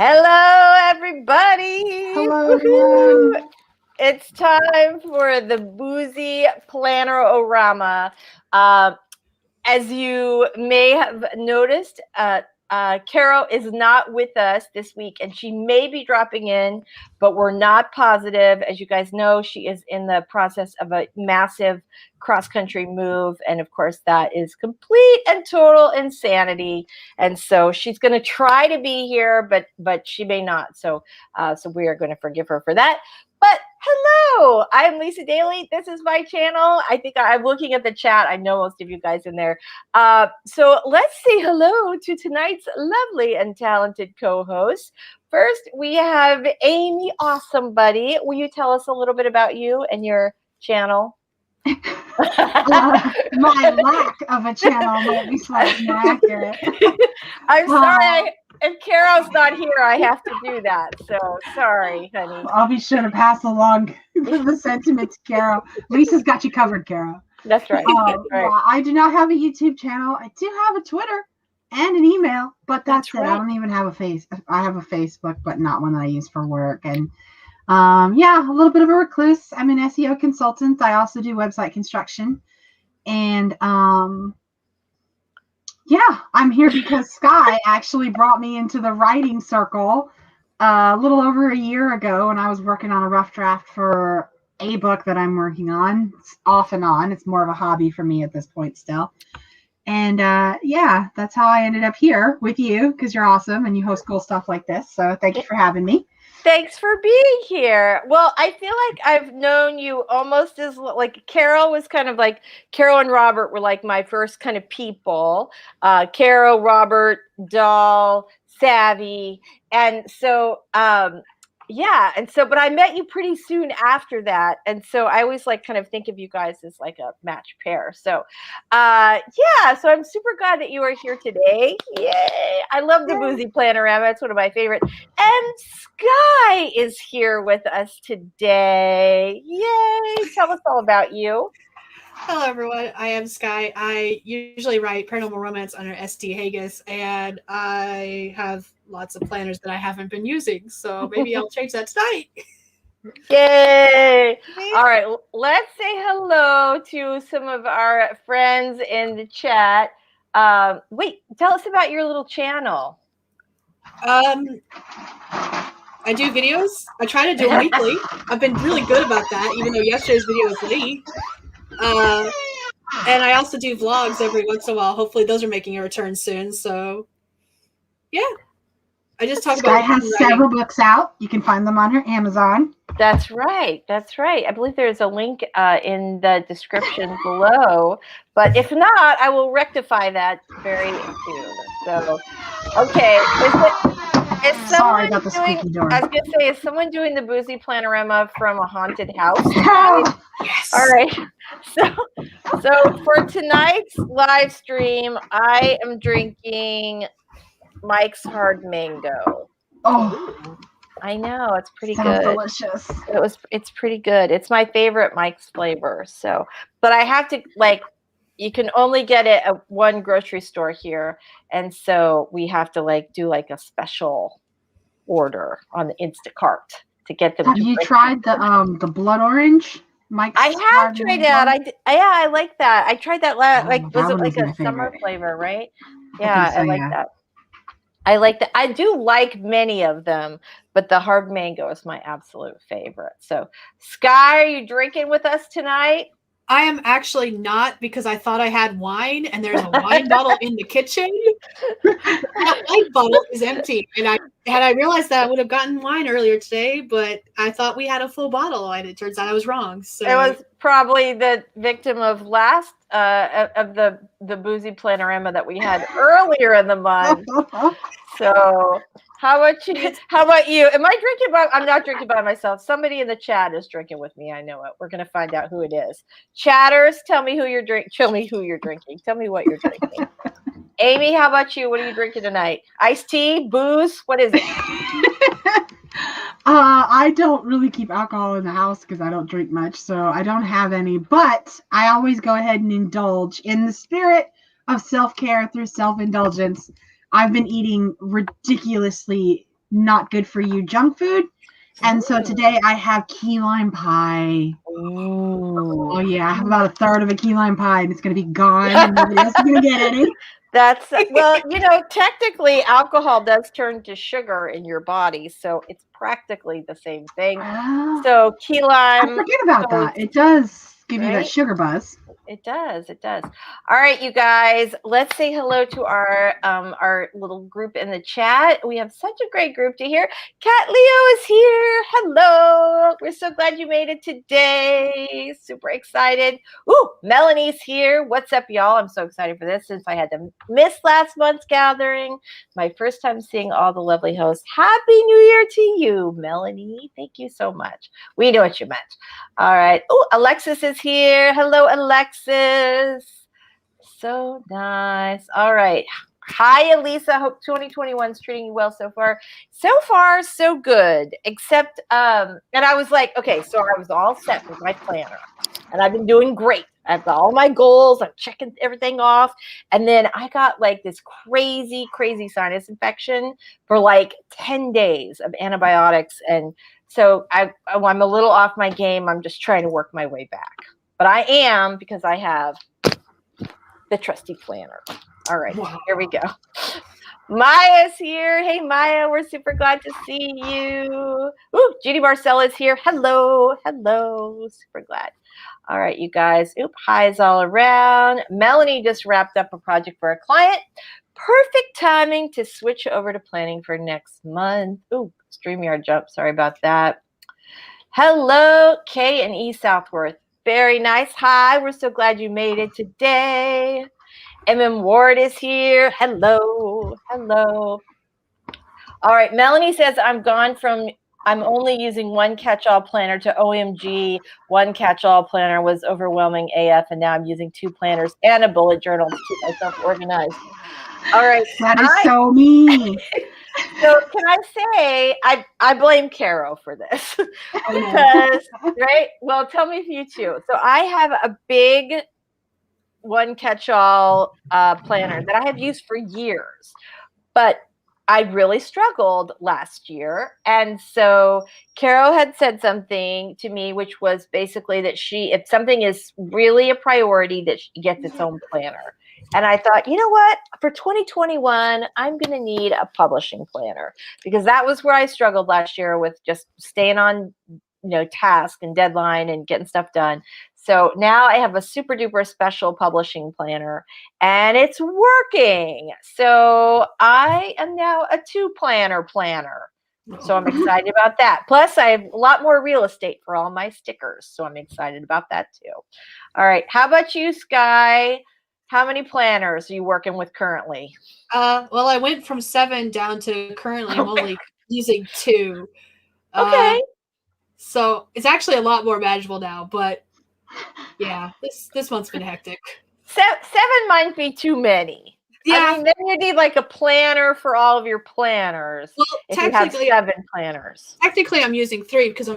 Hello, everybody. Hello, Woo-hoo. everyone. It's time for the BOOZY PLANNER-o-RAMA. As you may have noticed, Carrow is not with us this week, and she may be dropping in, but we're not positive. As you guys know, she is in the process of a massive cross-country move, and of course, that is complete and total insanity. And so she's going to try to be here, but she may not. So we are going to forgive her for that. But hello, I'm Lisa Daly. This is my channel. I think I'm looking at the chat. I know most of you guys in there. So let's say hello to tonight's lovely and talented co-host. First, we have Amy Awesome Buddy. Will you tell us a little bit about you and your channel? My lack of a channel might be slightly more accurate. I'm sorry. If Carrow's not here, I have to do that. So sorry, honey. I'll be sure to pass along the sentiment to Carrow. Lisa's got you covered, Carrow. That's right. That's right. Yeah, I do not have a YouTube channel. I do have a Twitter and an email, but that's it. Right. I don't even have a face. I have a Facebook, but not one that I use for work. And yeah, a little bit of a recluse. I'm an SEO consultant. I also do website construction. And yeah, I'm here because Sky actually brought me into the writing circle a little over a year ago when I was working on a rough draft for a book that I'm working on. It's off and on. It's more of a hobby for me at this point still. And yeah, that's how I ended up here with you, because you're awesome and you host cool stuff like this. So thank you for having me. Thanks for being here. Well, I feel like I've known you almost as like Carrow was kind of like Carrow and Robert were like my first kind of people. Carrow, Robert, Doll, Savvy. And so, yeah. And so, but I met you pretty soon after that. And so I always like kind of think of you guys as like a match pair. So, yeah, so I'm super glad that you are here today. Yay. I love the BOOZY PLANNER-o-RAMA. It's one of my favorite. And Sky is here with us today. Yay. Tell us all about you. Hello, everyone. I am Sky. I usually write paranormal romance under SD Haggis, and I have lots of planners that I haven't been using, so maybe I'll change that tonight. Yay! All right, let's say hello to some of our friends in the chat. Wait, tell us about your little channel. I do videos. I try to do them weekly. I've been really good about that, even though yesterday's video was late. And I also do vlogs every once in a while. Hopefully those are making a return soon. So yeah, I just talk about. Sky has several books out. You can find them on her Amazon. That's right. That's right. I believe there's a link in the description below. But if not, I will rectify that very soon. So, okay. Is Sorry about the squeaky door. I was going to say, is someone doing the BOOZY PLANNER-o-RAMA from a haunted house? Yes. All right. So for tonight's live stream, I am drinking Mike's Hard Mango. Oh, I know, it's pretty sounds good. Delicious. It's pretty good. It's my favorite Mike's flavor. So, but I have to you can only get it at one grocery store here, and so we have to do a special order on the Instacart to get them. Have you tried the blood orange? Mike's I have tried that. I like that. I tried that last. Was it like a summer flavor, right? Yeah, I like that. I like that. I do like many of them, but the hard mango is my absolute favorite. So, Sky, are you drinking with us tonight? I am actually not, because I thought I had wine, and there's a wine bottle in the kitchen. That wine bottle is empty, and had I realized that, I would have gotten wine earlier today, but I thought we had a full bottle, and it turns out I was wrong. So it was probably the victim of last of the BOOZY PLANNER-o-RAMA that we had earlier in the month. So how about you? How about you? Am I drinking by? I'm not drinking by myself. Somebody in the chat is drinking with me. I know it. We're gonna find out who it is. Chatters, tell me who you're drinking. Tell me who you're drinking. Tell me what you're drinking. Amy, how about you? What are you drinking tonight? Iced tea, booze? What is it? I don't really keep alcohol in the house because I don't drink much, so I don't have any. But I always go ahead and indulge in the spirit of self-care through self-indulgence. I've been eating ridiculously not good for you junk food. And so today I have key lime pie. Ooh. Oh yeah, I have about a third of a key lime pie and it's going to be gone and nobody else is going to get any. That's well, technically alcohol does turn to sugar in your body, so it's practically the same thing. So key I lime. forget about that. It does give you that Right? sugar buzz. It does. It does. All right, you guys, let's say hello to our little group in the chat. We have such a great group to hear. Cat Leo is here. Hello. We're so glad you made it today. Super excited. Ooh, Melanie's here. What's up, y'all? I'm so excited for this since I had to miss last month's gathering. My first time seeing all the lovely hosts. Happy New Year to you, Melanie. Thank you so much. We know what you meant. All right. Oh, Alexis is here. Hello, Alexis. So nice. All right. Hi, Elisa. Hope 2021 is treating you well so far. So far, so good. Except, and I was like, okay, so I was all set with my planner. And I've been doing great. I've got all my goals. I'm checking everything off. And then I got like this crazy, crazy sinus infection for like 10 days of antibiotics. And so I'm a little off my game. I'm just trying to work my way back. But I am, because I have the trusty planner. All right, Here we go. Maya's here. Hey, Maya, we're super glad to see you. Ooh, Judy Marcella's here. Hello, hello. Super glad. All right, you guys. Oop, highs all around. Melanie just wrapped up a project for a client. Perfect timing to switch over to planning for next month. Ooh, StreamYard jump. Sorry about that. Hello, Kay and E. Southworth. Very nice. Hi, we're so glad you made it today. MM Ward is here. Hello, hello. All right, Melanie says I'm only using one catch-all planner to OMG. One catch-all planner was overwhelming AF, and now I'm using two planners and a bullet journal to keep myself organized. All right. That is so me. So can I say I blame Carrow for this because right? Well, tell me if you too. So I have a big one catch-all planner that I have used for years, but I really struggled last year. And so Carrow had said something to me, which was basically that if something is really a priority, that she gets its own planner. And I thought, you know what, for 2021, I'm going to need a publishing planner, because that was where I struggled last year with just staying on, task and deadline and getting stuff done. So now I have a super duper special publishing planner and it's working. So I am now a two planner. So I'm excited about that. Plus I have a lot more real estate for all my stickers. So I'm excited about that too. All right. How about you, Sky? How many planners are you working with currently? Well, I went from 7 down to currently I'm only using 2. Okay. So it's actually a lot more manageable now, but yeah, this month's been hectic. 7 might be too many. Yeah. I mean, then you need like a planner for all of your planners. Well, if you have 7 planners. Technically, I'm using 3 because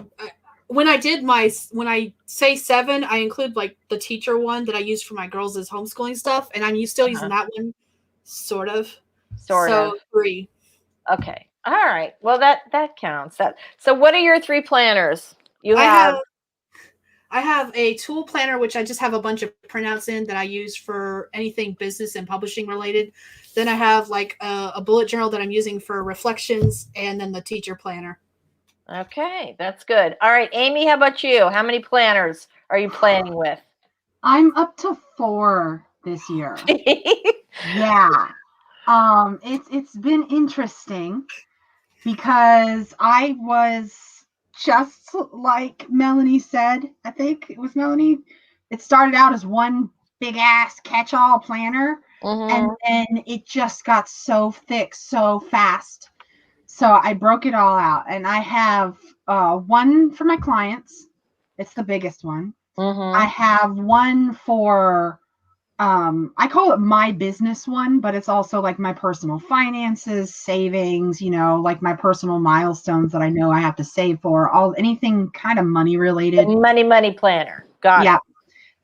when I say 7, I include like the teacher one that I use for my girls' homeschooling stuff, and I'm still using that one, sort of. So 3. Okay. All right. Well, that counts. So what are your 3 planners? I have a tool planner, which I just have a bunch of printouts in that I use for anything business and publishing related. Then I have like a bullet journal that I'm using for reflections, and then the teacher planner. Okay, that's good. All right, Amy, how about you? How many planners are you planning with? I'm up to 4 this year. Yeah. It's been interesting because I was just like Melanie said, I think it was Melanie. It started out as one big ass catch-all planner, and then it just got so thick so fast. So I broke it all out, and I have one for my clients. It's the biggest one. I have one for I call it my business one, but it's also like my personal finances, savings, like my personal milestones that I know I have to save for, anything kind of money related. Money planner. Got it.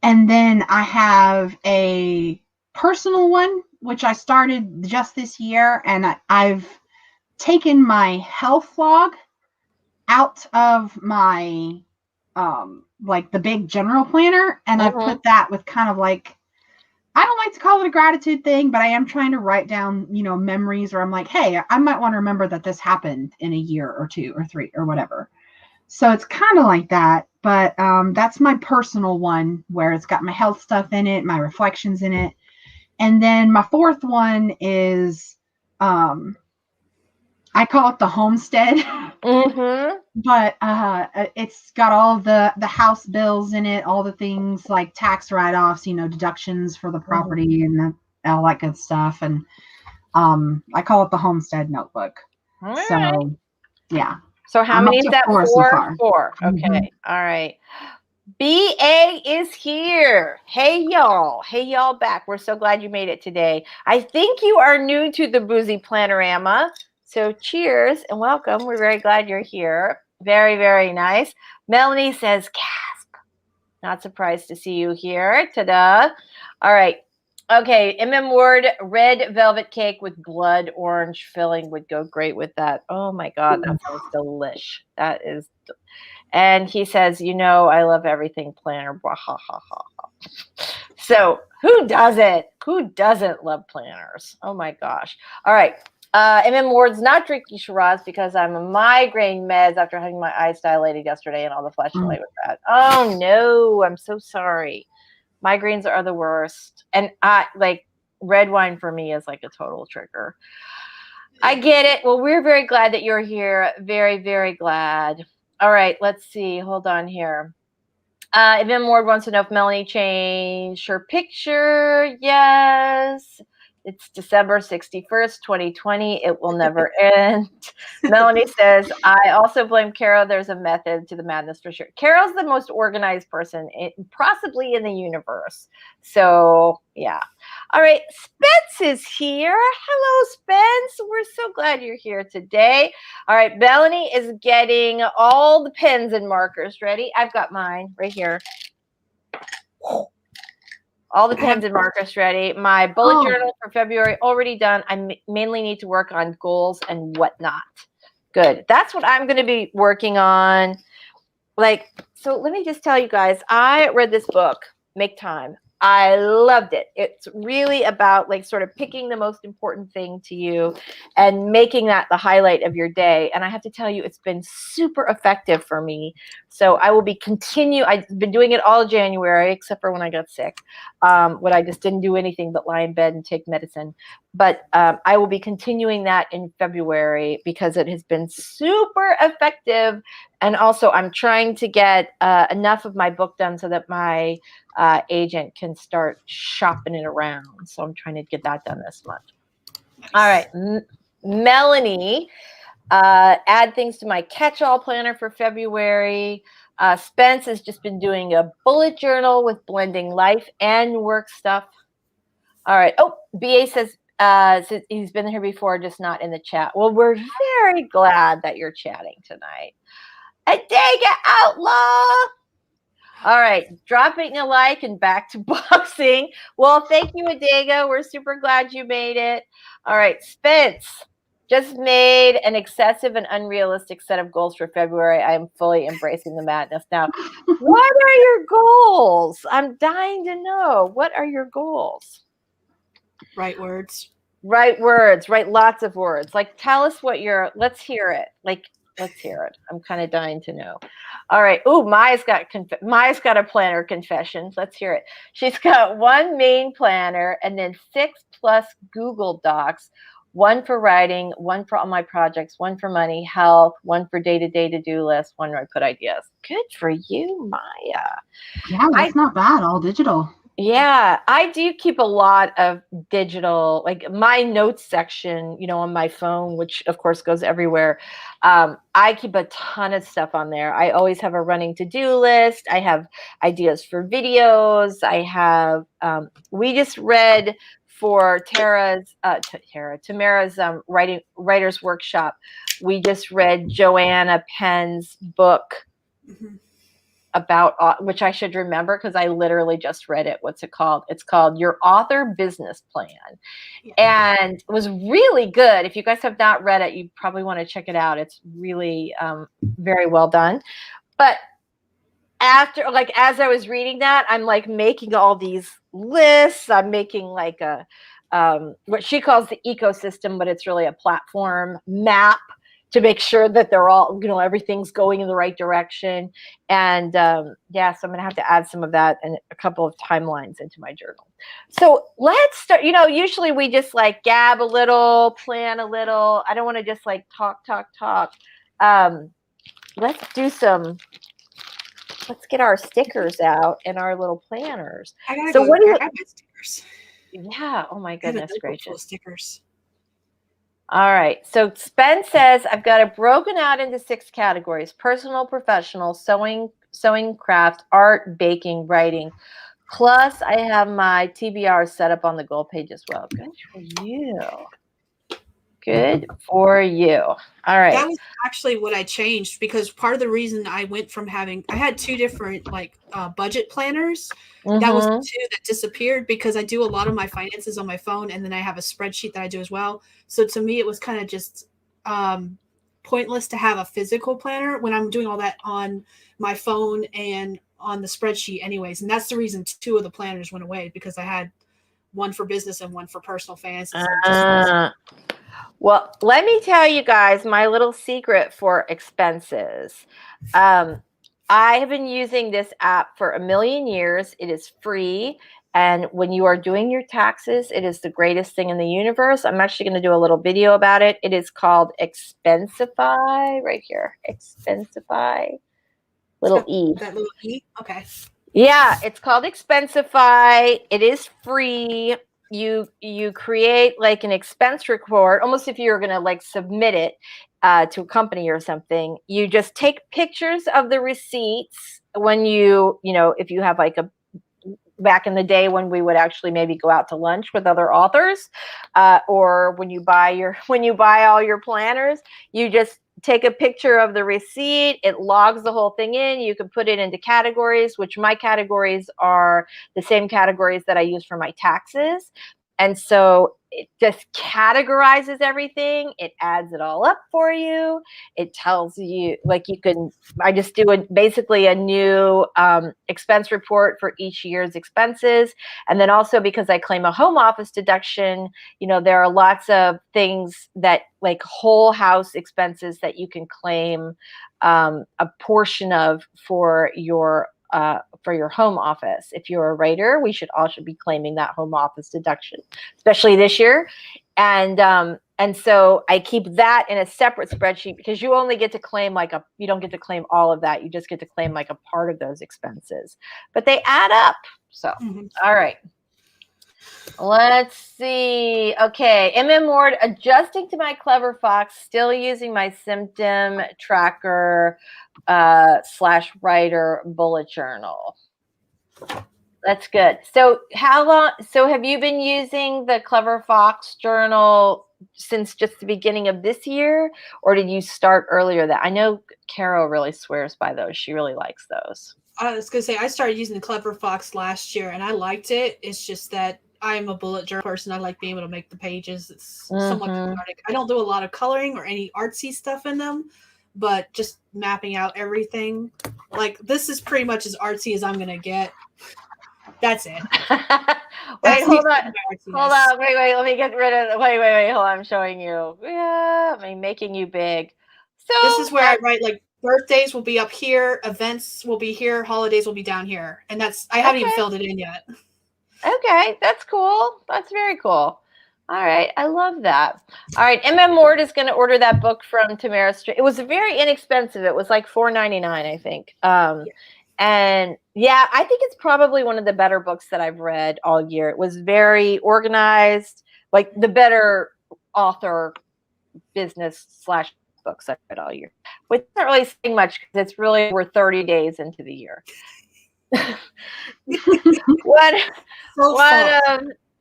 And then I have a personal one, which I started just this year, and I've taken my health log out of my like the big general planner, and I've put that with kind of like, I don't like to call it a gratitude thing, but I am trying to write down, memories, or I'm like, hey, I might want to remember that this happened in a year or 2 or 3 or whatever. So it's kind of like that, but that's my personal one where it's got my health stuff in it, my reflections in it. And then my fourth one is, I call it the homestead, but it's got all of the house bills in it, all the things like tax write-offs, deductions for the property and all that good stuff. And I call it the homestead notebook. All right. So, yeah. So how many is that? 4 so far. 4. Okay. All right. BA is here. Hey y'all back. We're so glad you made it today. I think you are new to the Boozy Planner-o-RAMA. So cheers and welcome. We're very glad you're here. Very, very nice. Melanie says, gasp. Not surprised to see you here. Ta-da. All right. Okay, Ward, red velvet cake with blood orange filling would go great with that. Oh my God, that sounds delish. That is, and he says, I love everything planner. So who doesn't? Who doesn't love planners? Oh my gosh. All right. Ward's not drinking Shiraz because I'm a migraine meds after having my eyes dilated yesterday and all the flesh away with that. Oh no, I'm so sorry. Migraines are the worst. And red wine for me is like a total trigger. I get it. Well, we're very glad that you're here. Very, very glad. All right, let's see. Hold on here. Ward wants to know if Melanie changed her picture. Yes. It's December 61st, 2020. It will never end. Melanie says, I also blame Carrow. There's a method to the madness for sure. Carrow's the most organized person possibly in the universe. So, yeah. All right. Spence is here. Hello, Spence. We're so glad you're here today. All right. Melanie is getting all the pens and markers ready. I've got mine right here. All the pens and markers ready. My bullet journal for February already done. I mainly need to work on goals and whatnot. Good. That's what I'm going to be working on. So let me just tell you guys, I read this book, Make Time. I loved it. It's really about sort of picking the most important thing to you and making that the highlight of your day. And I have to tell you, it's been super effective for me. So I will be I've been doing it all January, except for when I got sick, when I just didn't do anything but lie in bed and take medicine. But I will be continuing that in February because it has been super effective. And also I'm trying to get enough of my book done so that my agent can start shopping it around. So I'm trying to get that done this month. Nice. All right. Melanie, add things to my catch-all planner for February. Spence has just been doing a bullet journal with blending life and work stuff. All right. Oh, BA says he's been here before, just not in the chat. Well, we're very glad that you're chatting tonight. Adega Outlaw. All right, dropping a like and back to boxing. Well, thank you, Adega. We're super glad you made it. All right, Spence just made an excessive and unrealistic set of goals for February. I am fully embracing the madness now. What are your goals? I'm dying to know. What are your goals? Write words. Write words. Write lots of words. Tell us what let's hear it. Let's hear it. I'm kind of dying to know. All right. Ooh, Maya's got a planner confession. Let's hear it. She's got one main planner and then 6+ Google Docs, one for writing, one for all my projects, one for money, health, one for day-to-day to-do list, one where I put ideas. Good for you, Maya. Yeah, that's not bad. All digital. Yeah, I do keep a lot of digital, my notes section, on my phone, which of course goes everywhere. I keep a ton of stuff on there. I always have a running to-do list. I have ideas for videos. I have, we just read for Tamara's writer's workshop. We just read Joanna Penn's book. about, which I should remember because I literally just read it. What's it called? It's called Your Author Business Plan. Yeah. And it was really good. If you guys have not read it, you probably want to check it out. It's really very well done. But after, like, as I was reading that, I'm like making all these lists. I'm making like a, what she calls the ecosystem, but it's really a platform map to make sure that they're all, you know, everything's going in the right direction. And yeah, so I'm going to have to add some of that and a couple of timelines into my journal. So let's start, you know, usually we just like gab a little, plan a little. I don't want to just like talk. Let's do some, let's get our stickers out and our little planners. I gotta so go what grab my stickers. Yeah, oh my goodness gracious. Stickers. All right, so Spence says, I've got it broken out into 6 categories: personal, professional, sewing, craft, art, baking, writing. Plus, I have my TBR set up on the goal page as well. Good for you. Good for you. All right. That was actually what I changed, because part of the reason I went from having, I had 2 different like budget planners. That was the 2 that disappeared because I do a lot of my finances on my phone, and then I have a spreadsheet that I do as well. So to me, it was kind of just pointless to have a physical planner when I'm doing all that on my phone and on the spreadsheet anyways. And that's the reason 2 of the planners went away, because I had one for business and one for personal finances. Well, let me tell you guys my little secret for expenses. I have been using this app for a million years. It is free. And when you are doing your taxes, it is the greatest thing in the universe. I'm actually going to do a little video about it. It is called Expensify, right here. Expensify, little E. That little E? Okay. Yeah, it's called Expensify. It is free. You create like an expense report, almost if you were going to like submit it to a company or something. You just take pictures of the receipts when you know, if you have like a, back in the day when we would actually maybe go out to lunch with other authors, or when you buy all your planners, you just take a picture of the receipt. It logs the whole thing in. You can put it into categories, which my categories are the same categories that I use for my taxes. And so it just categorizes everything. It adds it all up for you. It tells you, like, you can, I just do basically a new expense report for each year's expenses. And then also, because I claim a home office deduction, you know, there are lots of things that, like whole house expenses, that you can claim a portion of for your home office. If you're a writer, we should also be claiming that home office deduction, especially this year. And so I keep that in a separate spreadsheet, because you only get to claim you don't get to claim all of that. You just get to claim like a part of those expenses, but they add up. So, all right. Let's see. Okay. Ward, adjusting to my Clever Fox, still using my symptom tracker / writer bullet journal. That's good. So have you been using the Clever Fox journal since just the beginning of this year, or did you start earlier? That I know Carrow really swears by those. She really likes those. I was going to say, I started using the Clever Fox last year and I liked it. It's just that I'm a bullet journal person. I like being able to make the pages. It's somewhat cathartic. I don't do a lot of coloring or any artsy stuff in them, but just mapping out everything. Like, this is pretty much as artsy as I'm going to get. That's it. Wait, hold on. Wait, let me get rid of wait, hold on. I'm showing you. Yeah, I mean, making you big. So this is where I write, like, birthdays will be up here, events will be here, holidays will be down here. And that's, I haven't even filled it in yet. Okay, that's cool. That's very cool. All right, I love that. All right, Ward is going to order that book from Tamara Street. It was very inexpensive. It was like $4.99, I think. And yeah, I think it's probably one of the better books that I've read all year. It was very organized, like the better author business / books I've read all year. Which is not really saying much, because it's really, we're 30 days into the year.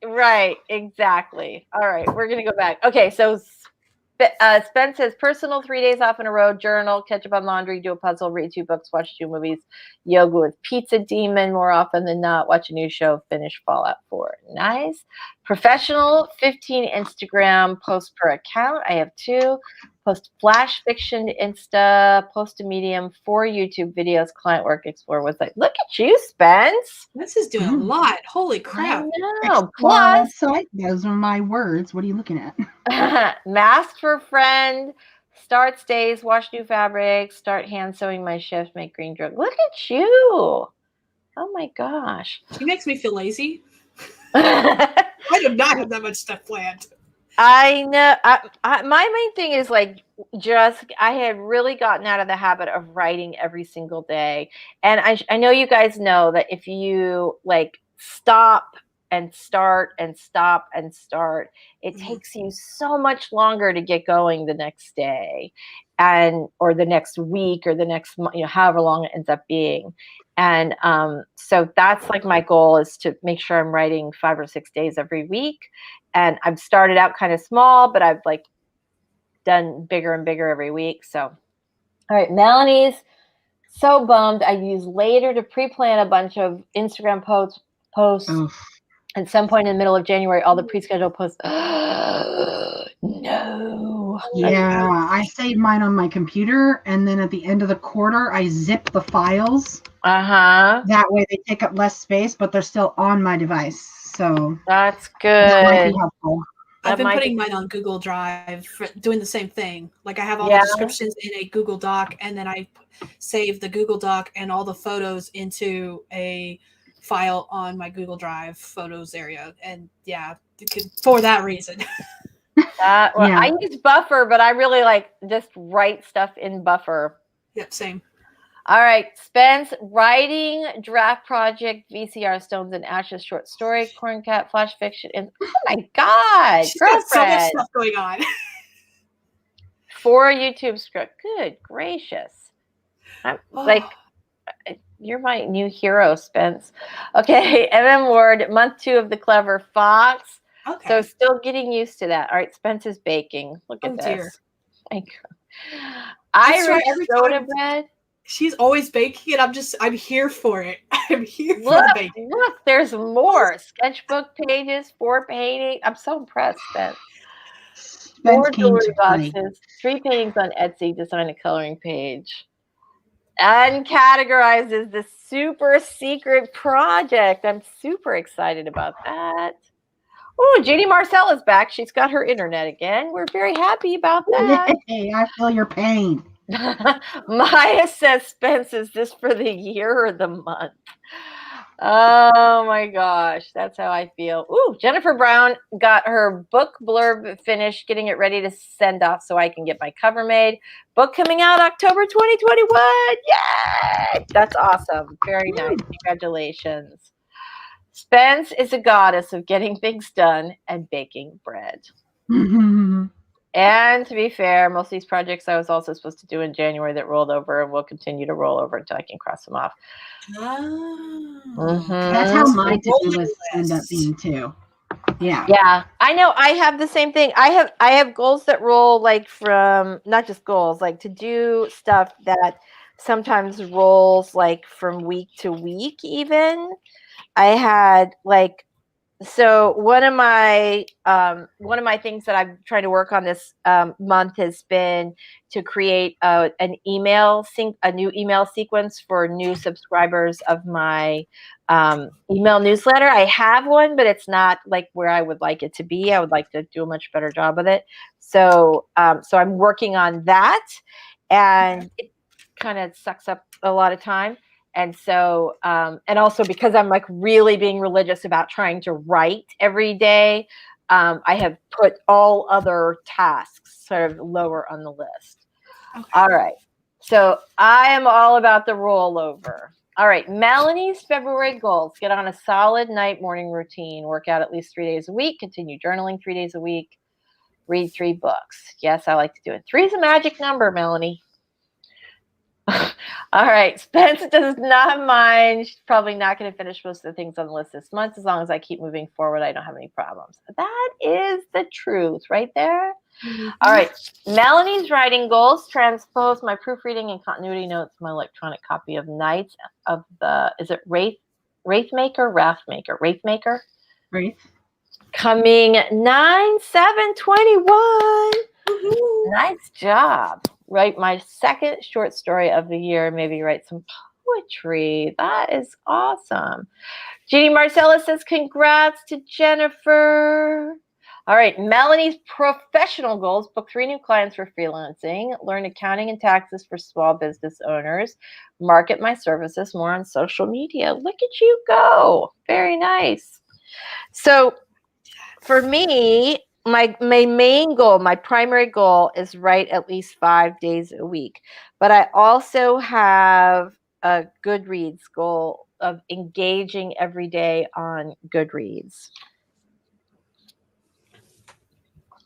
Right, exactly. All right, we're gonna go back. Okay, so Spence says personal 3 days off in a row, journal, catch up on laundry, do a puzzle, read 2 books, watch 2 movies, yoga with Pizza Demon more often than not, watch a new show, finish Fallout 4. Nice. Professional, 15 Instagram posts per account. I have 2. Post flash fiction to Insta, post to Medium, 4 YouTube videos, client work, explore website. Look at you, Spence. This is doing a lot. Holy crap. I know. Plus, website. Those are my words. What are you looking at? mask for friend, start stays, wash new fabrics, start hand sewing my shift, make green drug. Look at you. Oh my gosh. She makes me feel lazy. I do not have that much stuff planned. I know. My main thing is like I had really gotten out of the habit of writing every single day. And I know you guys know that if you like stop and start and stop and start, it takes you so much longer to get going the next day or the next week or the next month, however long it ends up being. And so that's like my goal is to make sure I'm writing 5 or 6 days every week. And I've started out kind of small, but I've like done bigger and bigger every week. So, all right, Melanie's so bummed. I used later to pre-plan a bunch of Instagram posts. At some point in the middle of January, all the pre-scheduled posts. No. Yeah, I save mine on my computer, and then at the end of the quarter, I zip the files. That way they take up less space, but they're still on my device. So that's good. That might be helpful. I've been putting mine on Google Drive, doing the same thing. Like I have all the descriptions in a Google Doc, and then I save the Google Doc and all the photos into a file on my Google Drive photos area. And yeah, for that reason. I use Buffer, but I really like just write stuff in Buffer. Yep, same. All right, Spence, writing, draft project, VCR, Stones and Ashes, short story, Corn Cat, flash fiction, and oh my God, she's got so much stuff going on. 4 YouTube script. Good gracious. You're my new hero, Spence. Okay, MM Ward, month 2 of The Clever Fox. Okay. So still getting used to that. All right, Spence is baking. Look at this. Dear. Thank you. Irish soda bread. She's always baking, and I'm here for it. I'm here for the baking. Look, there's more sketchbook pages, 4 paintings. I'm so impressed, Spence. 4 jewelry boxes, 3 paintings on Etsy, design a coloring page. And categorizes the super secret project. I'm super excited about that. Oh, Judy Marcel is back. She's got her internet again. We're very happy about that. Hey, I feel your pain. Maya says, Spence, is this for the year or the month? Oh my gosh, that's how I feel. Ooh, Jennifer Brown got her book blurb finished, getting it ready to send off so I can get my cover made. Book coming out October 2021. Yay! That's awesome. Very nice. Congratulations. Spence is a goddess of getting things done and baking bread. And to be fair, most of these projects I was also supposed to do in January that rolled over and will continue to roll over until I can cross them off. That's how my to-do list end up being too. Yeah, I know. I have the same thing. I have goals that roll like from not just goals, like to do stuff that sometimes rolls like from week to week even. I had like, so one of my things that I'm trying to work on this month has been to create a new email sequence for new subscribers of my email newsletter. I have one, but it's not like where I would like it to be. I would like to do a much better job with it. So I'm working on that, and it kind of sucks up a lot of time. And so, and also because I'm like really being religious about trying to write every day, I have put all other tasks sort of lower on the list. Okay. All right. So I am all about the rollover. All right. Melanie's February goals: get on a solid morning routine, work out at least 3 days a week, continue journaling 3 days a week, read 3 books. Yes, I like to do it. 3 is a magic number, Melanie. All right. Spence does not mind. She's probably not going to finish most of the things on the list this month. As long as I keep moving forward, I don't have any problems. That is the truth right there. Mm-hmm. All right. Melanie's writing goals: transpose my proofreading and continuity notes to my electronic copy of Knights of the, is it Wraithmaker? Wraithmaker? Wraith. Coming 9/7/21. Nice job. Write my second short story of the year. Maybe write some poetry. That is awesome. Jeannie Marcella says, congrats to Jennifer. All right. Melanie's professional goals: book 3 new clients for freelancing, learn accounting and taxes for small business owners, market my services more on social media. Look at you go. Very nice. So for me, my main goal, my primary goal is write at least 5 days a week. But I also have a Goodreads goal of engaging every day on Goodreads.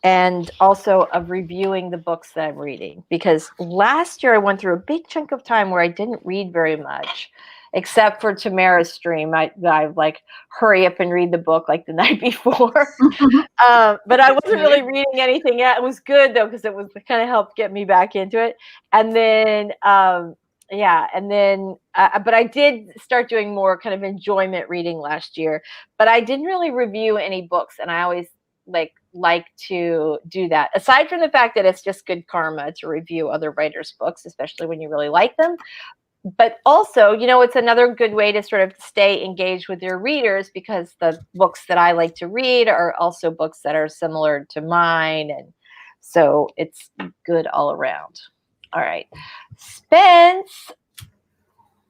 And also of reviewing the books that I'm reading. Because last year I went through a big chunk of time where I didn't read very much. Except for Tamara's stream, I like hurry up and read the book like the night before. But I wasn't really reading anything yet. It was good though, because it was kind of helped get me back into it. And then, but I did start doing more kind of enjoyment reading last year. But I didn't really review any books, and I always like to do that. Aside from the fact that it's just good karma to review other writers' books, especially when you really like them. But also, it's another good way to sort of stay engaged with your readers, because the books that I like to read are also books that are similar to mine. And so it's good all around. All right. Spence.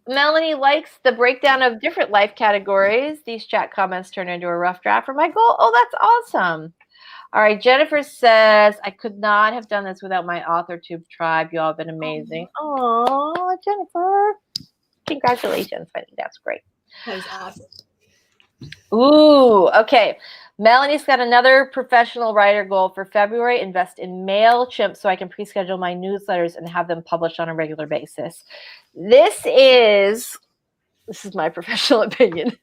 Melanie likes the breakdown of different life categories. These chat comments turn into a rough draft for my goal. Oh, that's awesome. All right, Jennifer says, I could not have done this without my AuthorTube tribe. You all have been amazing. Oh, Jennifer. Congratulations. I think that's great. That was awesome. Ooh, okay. Melanie's got another professional writer goal for February: invest in MailChimp so I can pre-schedule my newsletters and have them published on a regular basis. This is my professional opinion.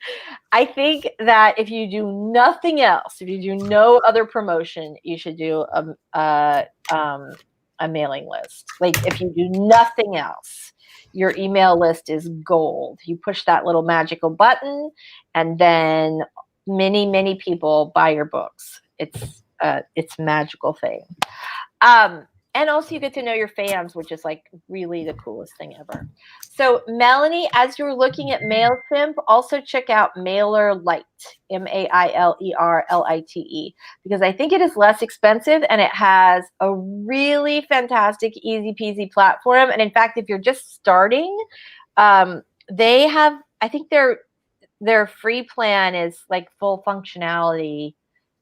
I think that if you do nothing else, if you do no other promotion, you should do a mailing list. Like, if you do nothing else, your email list is gold. You push that little magical button, and then many, many people buy your books. It's a magical thing. And also you get to know your fans, which is like really the coolest thing ever. So Melanie, as you're looking at MailChimp, also check out MailerLite, MailerLite, because I think it is less expensive and it has a really fantastic, easy peasy platform. And in fact, if you're just starting, they have, I think their free plan is like full functionality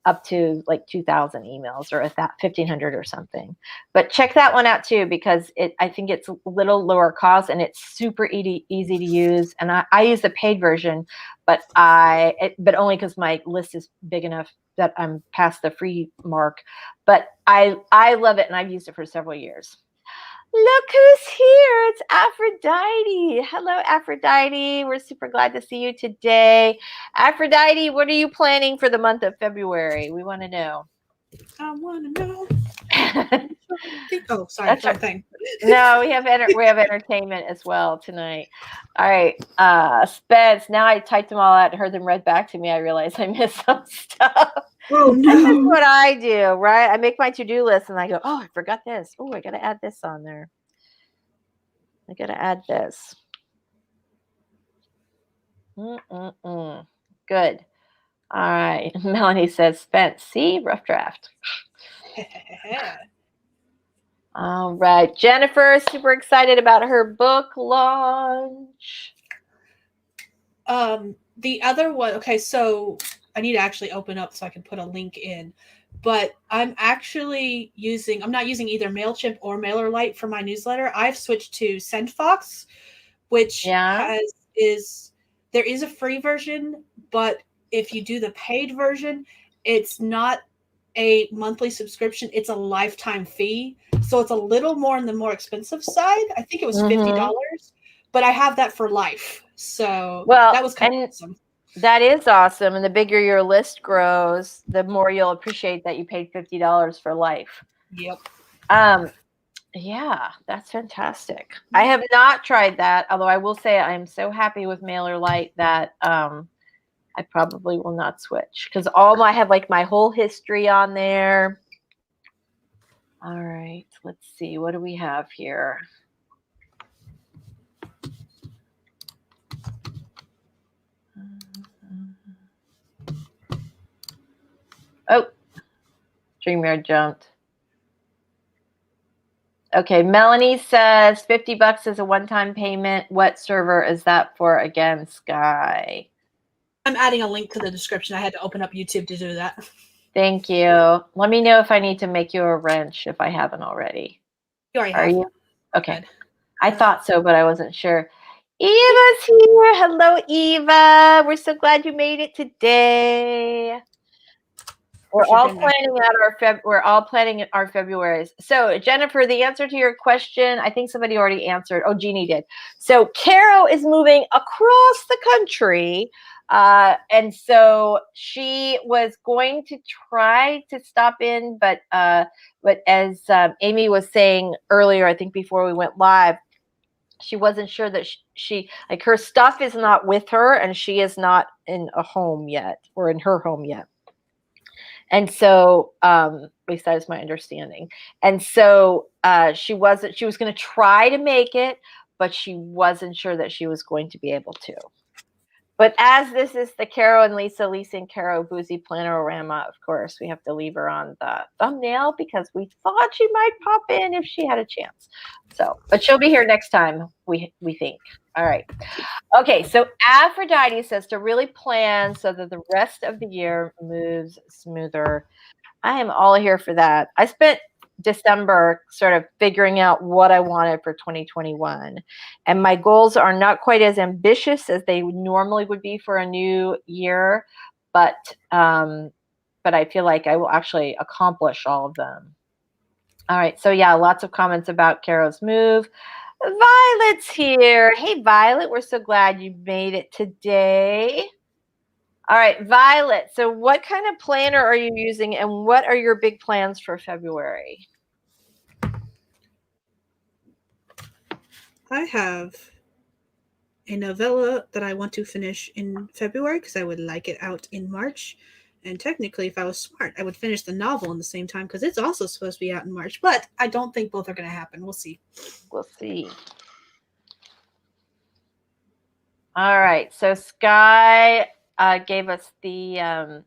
up to like 2,000 emails or 1,500 or something. But check that one out too, because I think it's a little lower cost and it's super easy to use. And I use the paid version, but only because my list is big enough that I'm past the free mark. But I love it, and I've used it for several years. Look who's here. It's Aphrodite. Hello, Aphrodite. We're super glad to see you today. Aphrodite, what are you planning for the month of February? We want to know. I want to know. Oh, sorry. That's right. Thing. No, we have entertainment as well tonight. All right. Spence, now I typed them all out and heard them read back to me. I realized I missed some stuff. Oh, no. This is what I do, right? I make my to-do list and I go, oh, I forgot this. Oh, I got to add this on there. I got to add this. Good. All right. Melanie says, Spence, see, rough draft. All right. Jennifer is super excited about her book launch. The other one, okay, so I need to actually open up so I can put a link in. But I'm actually I'm not using either MailChimp or MailerLite for my newsletter. I've switched to SendFox, which there is a free version, but if you do the paid version, it's not a monthly subscription, it's a lifetime fee. So it's a little more on the more expensive side. I think it was $50. but I have that for life. So Well, that was kind and of awesome. that is awesome. And the bigger your list grows, the more you'll appreciate that you paid $50 for life. Yep. Yeah, that's fantastic. I have not tried that, although I will say I'm so happy with MailerLite that I probably will not switch because I have like my whole history on there. All right, let's see. What do we have here? Oh, StreamYard jumped. Okay, Melanie says $50 is a one-time payment. What server is that for again, Sky? I'm adding a link to the description. I had to open up YouTube to do that. Thank you. Let me know if I need to make you a wrench if I haven't already. You already Are have. you? Okay. Good. I thought so, but I wasn't sure. Eva's here. Hello, Eva. We're so glad you made it today. We're all planning our Februarys. So, Jennifer, the answer to your question, I think somebody already answered. Oh, Jeannie did. So, Carrow is moving across the country. And so she was going to try to stop in, but as Amy was saying earlier, I think before we went live, she wasn't sure that she like her stuff is not with her and she is not in a home yet or in her home yet. And so, at least that is my understanding. And so she was going to try to make it, but she wasn't sure that she was going to be able to. But as this is the Carrow and Lisa and Carrow Boozy Planner-o-Rama, of course, we have to leave her on the thumbnail because we thought she might pop in if she had a chance. So, but she'll be here next time, we think. All right. Okay, so Aphrodite says to really plan so that the rest of the year moves smoother. I am all here for that. I spent December sort of figuring out what I wanted for 2021. And my goals are not quite as ambitious as they normally would be for a new year, but I feel like I will actually accomplish all of them. All right, so yeah, lots of comments about Carrow's move. Violet's here. Hey, Violet, we're so glad you made it today. All right, Violet, so what kind of planner are you using and what are your big plans for February? I have a novella that I want to finish in February because I would like it out in March. And technically, if I was smart, I would finish the novel in the same time because it's also supposed to be out in March. But I don't think both are going to happen. We'll see. We'll see. All right, so Sky gave us the I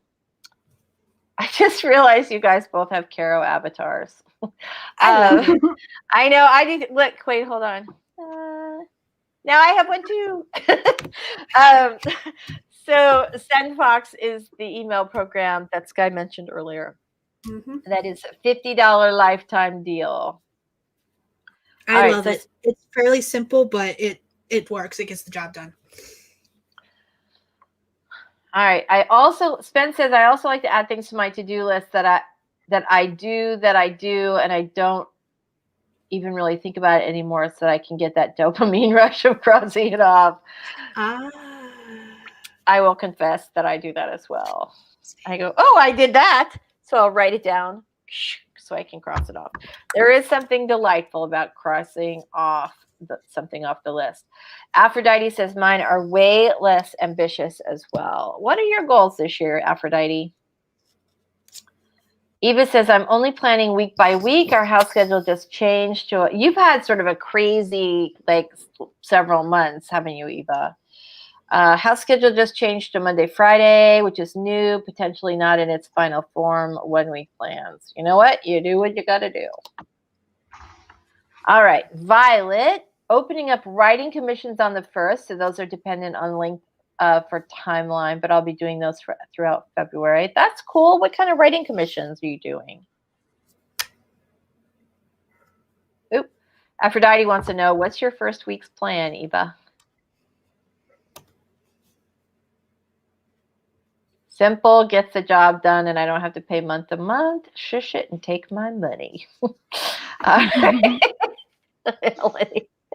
just realized you guys both have Carrow avatars. I know. I did. Look, wait, hold on. Now I have one too. So SendFox is the email program that Sky mentioned earlier. Mm-hmm. That is a $50 lifetime deal. I love it. It's fairly simple, but it works. It gets the job done. All right. Spence says I also like to add things to my to-do list that I do, and I don't even really think about it anymore, so that I can get that dopamine rush of crossing it off. I will confess that I do that as well. I go, oh, I did that, so I'll write it down so I can cross it off. There is something delightful about crossing off something off the list. Aphrodite says mine are way less ambitious as well. What are your goals this year, Aphrodite? Eva says I'm only planning week by week. Our house schedule just changed to you've had sort of a crazy several months, haven't you, Eva? House schedule just changed to Monday, Friday, which is new, potentially not in its final form. 1 week plans. You know what? You do what you got to do. All right, Violet, opening up writing commissions on the 1st. So those are dependent on length for timeline, but I'll be doing those throughout February. That's cool. What kind of writing commissions are you doing? Oop. Aphrodite wants to know, what's your first week's plan, Eva? Simple, gets the job done, and I don't have to pay month to month. Shush it and take my money. All right. You're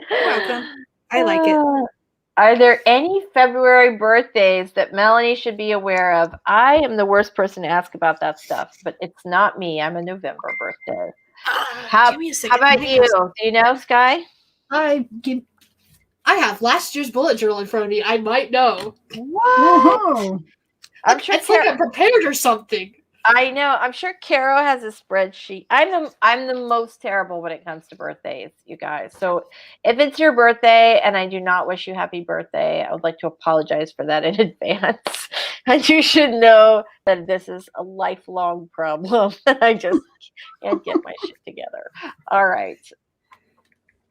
welcome. I like it. Are there any February birthdays that Melanie should be aware of? I am the worst person to ask about that stuff, but it's not me. I'm a November birthday. Give me a second. How about you? Do you know, Sky? I have last year's bullet journal in front of me. I might know. What? Whoa. I'm sure It's like I'm prepared or something. I know. I'm sure Carrow has a spreadsheet. I'm the most terrible when it comes to birthdays, you guys. So if it's your birthday and I do not wish you happy birthday, I would like to apologize for that in advance. And you should know that this is a lifelong problem. I just can't get my shit together. All right.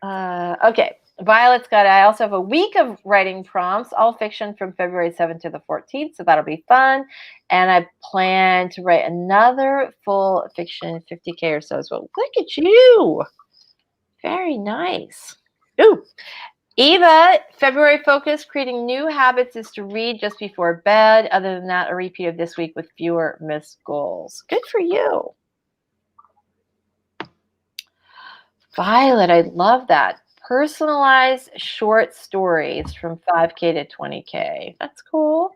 Okay. Violet's got it. I also have a week of writing prompts, all fiction from February 7th to the 14th. So that'll be fun. And I plan to write another full fiction, 50K or so as well. Look at you. Very nice. Ooh. Eva, February focus, creating new habits is to read just before bed. Other than that, a repeat of this week with fewer missed goals. Good for you. Violet, I love that. Personalized short stories from 5K to 20K. That's cool.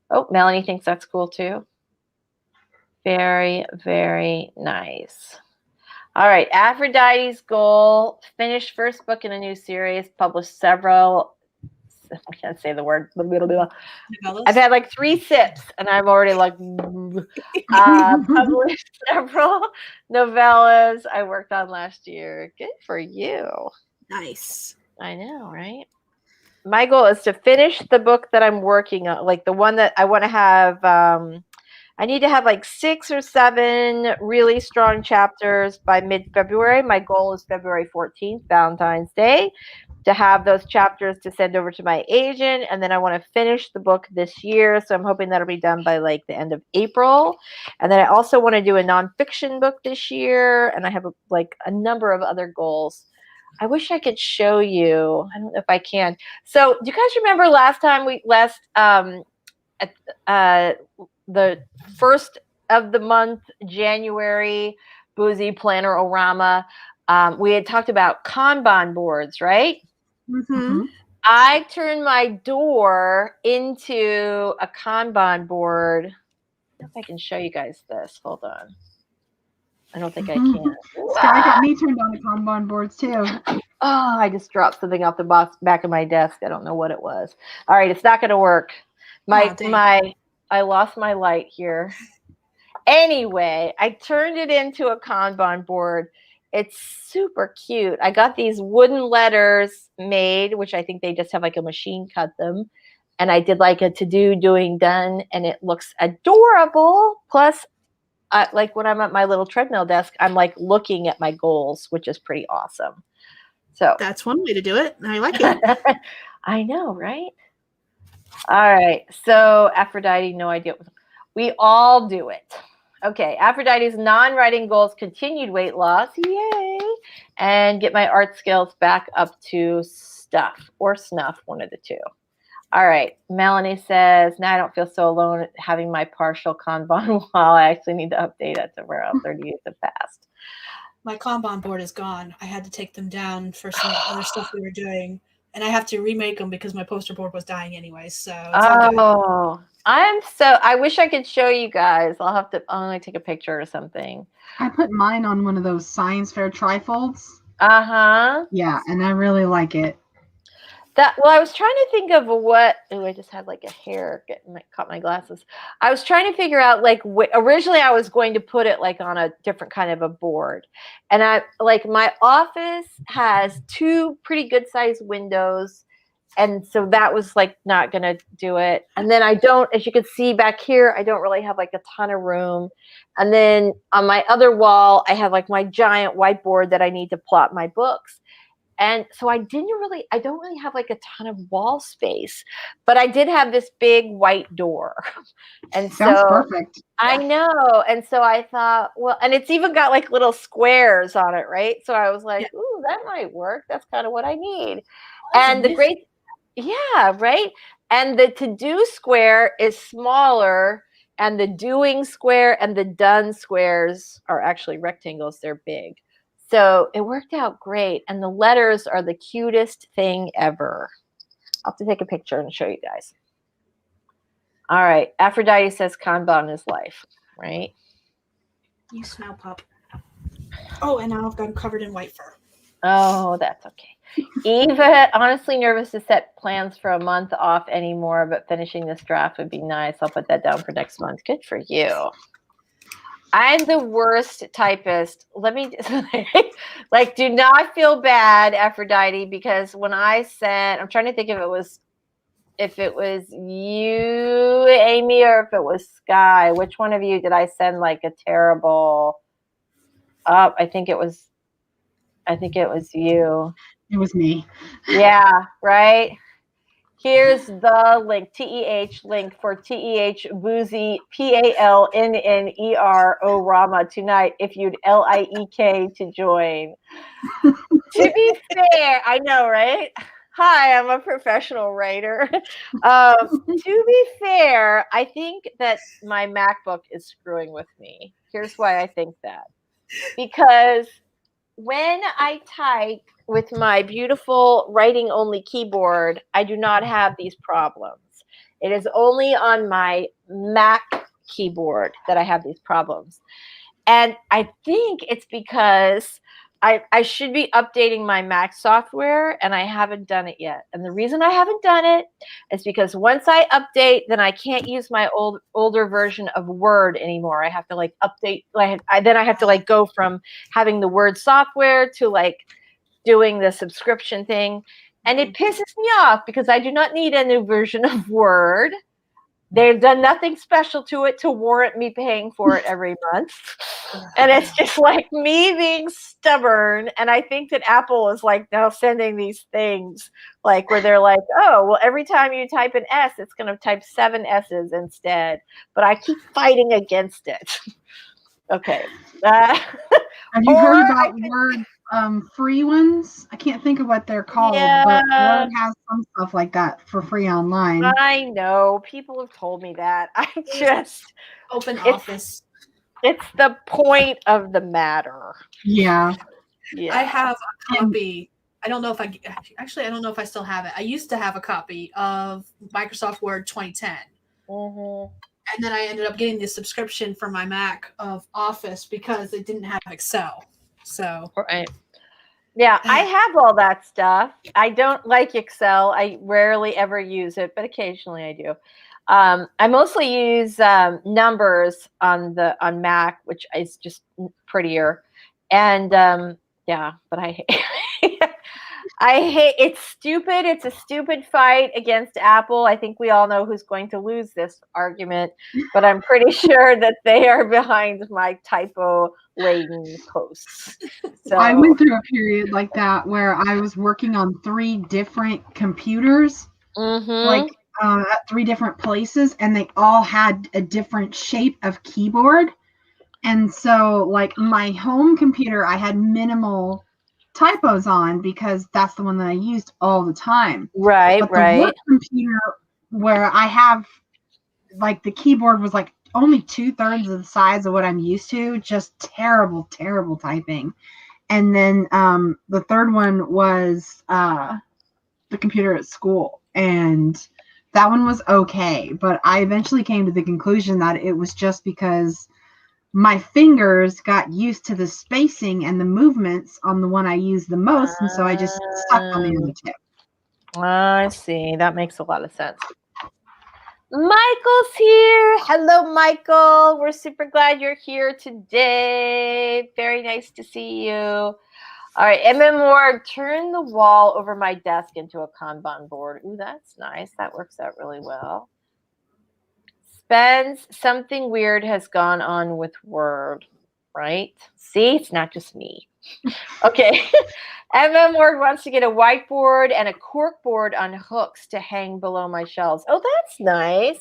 Oh, Melanie thinks that's cool too. Very, very nice. All right, Aphrodite's goal, finish first book in a new series, publish several, I can't say the word, I've had like 3 sips and I'm already like, published several novellas I worked on last year. Good for you. Nice. I know, right? My goal is to finish the book that I'm working on, like the one that I want to have. I need to have like 6 or 7 really strong chapters by mid-February. My goal is February 14th, Valentine's Day, to have those chapters to send over to my agent. And then I want to finish the book this year. So I'm hoping that'll be done by like the end of April. And then I also want to do a nonfiction book this year. And I have a number of other goals. I wish I could show you. I don't know if I can. So do you guys remember last time the first of the month, January, BOOZY PLANNER-o-RAMA, we had talked about Kanban boards, right? Mm-hmm. I turned my door into a Kanban board. I don't know if I can show you guys this. Hold on. I don't think I can. Sky got me turned on to Kanban boards too. Oh, I just dropped something off the back of my desk. I don't know what it was. All right, it's not going to work. I lost my light here. Anyway, I turned it into a Kanban board. It's super cute. I got these wooden letters made, which I think they just have like a machine cut them. And I did like a to-do, doing, done, and it looks adorable. Plus, like when I'm at my little treadmill desk, I'm like looking at my goals, which is pretty awesome. So that's one way to do it. I like it. I know, right? All right. So Aphrodite, no idea. We all do it. Okay. Aphrodite's non-writing goals, continued weight loss. Yay. And get my art skills back up to stuff or snuff, one of the two. All right. Melanie says, now I don't feel so alone having my partial Kanban wall. I actually need to update it to where else 30 days have passed. My Kanban board is gone. I had to take them down for some other stuff we were doing. And I have to remake them because my poster board was dying anyway. So it's all good. I wish I could show you guys. I'll only take a picture or something. I put mine on one of those science fair trifolds. Uh-huh. Yeah, and I really like it. I was trying to think of what. Oh, I just had like a hair caught my glasses. I was trying to figure out originally I was going to put it like on a different kind of a board, and my office has 2 pretty good sized windows, and so that was like not gonna do it. And then as you can see back here, I don't really have like a ton of room. And then on my other wall, I have like my giant whiteboard that I need to plot my books. And so I don't really have like a ton of wall space, but I did have this big white door. And sounds perfect. I know. And so I thought, well, and it's even got like little squares on it, right? So I was like, ooh, that might work. That's kind of what I need. And right. And the to-do square is smaller, and the doing square and the done squares are actually rectangles. They're big. So it worked out great. And the letters are the cutest thing ever. I'll have to take a picture and show you guys. All right. Aphrodite says Kanban is life, right? You smell pup. Oh, and now I've got them covered in white fur. Oh, that's okay. Eva, honestly nervous to set plans for a month off anymore, but finishing this draft would be nice. I'll put that down for next month. Good for you. I'm the worst typist. Let me just, like, do not feel bad, Aphrodite, because when I sent, I'm trying to think if it was you, Amy, or if it was Sky. Which one of you did I send like a terrible? I think it was you. It was me. Yeah, right. Here's the link, TEH link for TEH Boozy, PLANNER-o-RAMA tonight if you'd LIEK to join. To be fair, I know, right? Hi, I'm a professional writer. To be fair, I think that my MacBook is screwing with me. Here's why I think that. Because when I type with my beautiful writing-only keyboard, I do not have these problems. It is only on my Mac keyboard that I have these problems. And I think it's because I should be updating my Mac software, and I haven't done it yet. And the reason I haven't done it is because once I update, then I can't use my older version of Word anymore. I have to like update. Then I have to like go from having the Word software to like doing the subscription thing. And it pisses me off because I do not need a new version of Word. They've done nothing special to it to warrant me paying for it every month. And it's just like me being stubborn. And I think that Apple is like now sending these things like where they're like, oh, well, every time you type an S, it's going to type 7 S's instead. But I keep fighting against it. Okay. Have you heard about Word free ones? I can't think of what they're called, but Word has some stuff like that for free online. I know. People have told me that. I just Open Office. It's the point of the matter. Yeah. I have a copy. I don't know if I don't know if I still have it. I used to have a copy of Microsoft Word 2010. Mm-hmm. And then I ended up getting the subscription for my Mac of Office because it didn't have Excel. So right. Yeah, I have all that stuff. I don't like Excel. I rarely ever use it, but occasionally I do. I mostly use numbers on Mac, which is just prettier. And yeah, but I hate it's stupid. It's a stupid fight against Apple. I think we all know who's going to lose this argument, but I'm pretty sure that they are behind my typo-laden posts. So I went through a period like that where I was working on 3 different computers, like at 3 different places, and they all had a different shape of keyboard. And so, like, my home computer, I had minimal typos on because that's the one that I used all the time. Right, but the work computer where I have, like, the keyboard was like only 2/3 of the size of what I'm used to. Just terrible, terrible typing. And then the third one was the computer at school, and that one was okay. But I eventually came to the conclusion that it was just because my fingers got used to the spacing and the movements on the one I use the most, and so I just stuck on the other tip. I see. That makes a lot of sense. Michael's here. Hello, Michael. We're super glad you're here today. Very nice to see you. All right, MM Ward, turn the wall over my desk into a Kanban board. Ooh, that's nice. That works out really well. Spence, something weird has gone on with Word, right? See, it's not just me. Okay. MM Ward wants to get a whiteboard and a cork board on hooks to hang below my shelves. Oh, that's nice.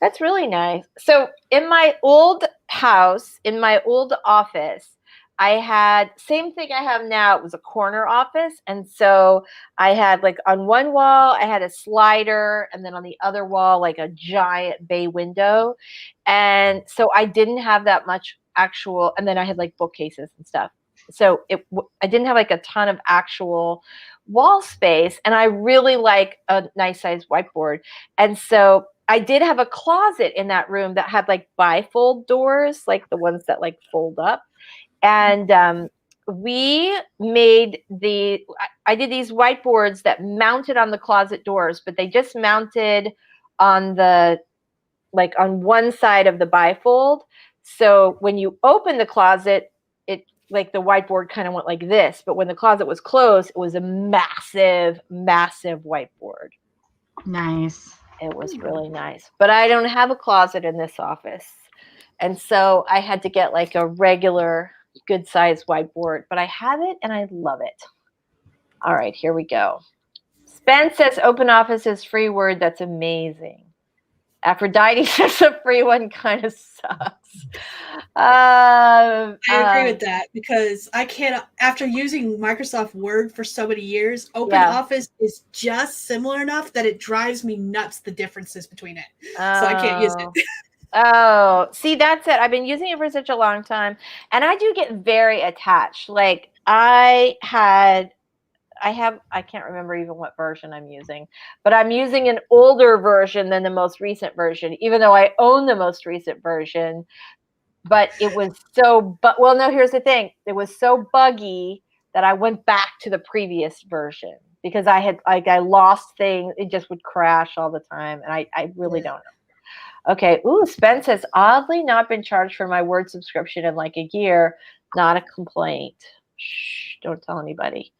That's really nice. So in my old house, in my old office, I had same thing I have now. It was a corner office. And so I had like on one wall, I had a slider, and then on the other wall, like a giant bay window. And so I didn't have that much actual, and then I had like bookcases and stuff. so I didn't have like a ton of actual wall space, and I really like a nice size whiteboard. And so I did have a closet in that room that had like bifold doors, like the ones that like fold up. And we made I did these whiteboards that mounted on the closet doors, but they just mounted on on one side of the bifold. So when you open the closet, it like the whiteboard kind of went like this, but when the closet was closed, it was a massive, massive whiteboard. Nice. It was really nice. But I don't have a closet in this office. And so I had to get like a regular good size whiteboard, but I have it and I love it. All right, here we go. Spence says open office is free word. That's amazing. Aphrodite says a free one kind of sucks. I agree with that because I can't, after using Microsoft Word for so many years, Open Office is just similar enough that it drives me nuts, the differences between it. So I can't use it. Oh, see, that's it. I've been using it for such a long time, and I do get very attached. Like I can't remember even what version I'm using, but I'm using an older version than the most recent version, even though I own the most recent version. But it was well, no, here's the thing. It was so buggy that I went back to the previous version because I lost things. It just would crash all the time. And I really don't know. Okay. Ooh, Spence has oddly not been charged for my Word subscription in like a year. Not a complaint. Shh, don't tell anybody.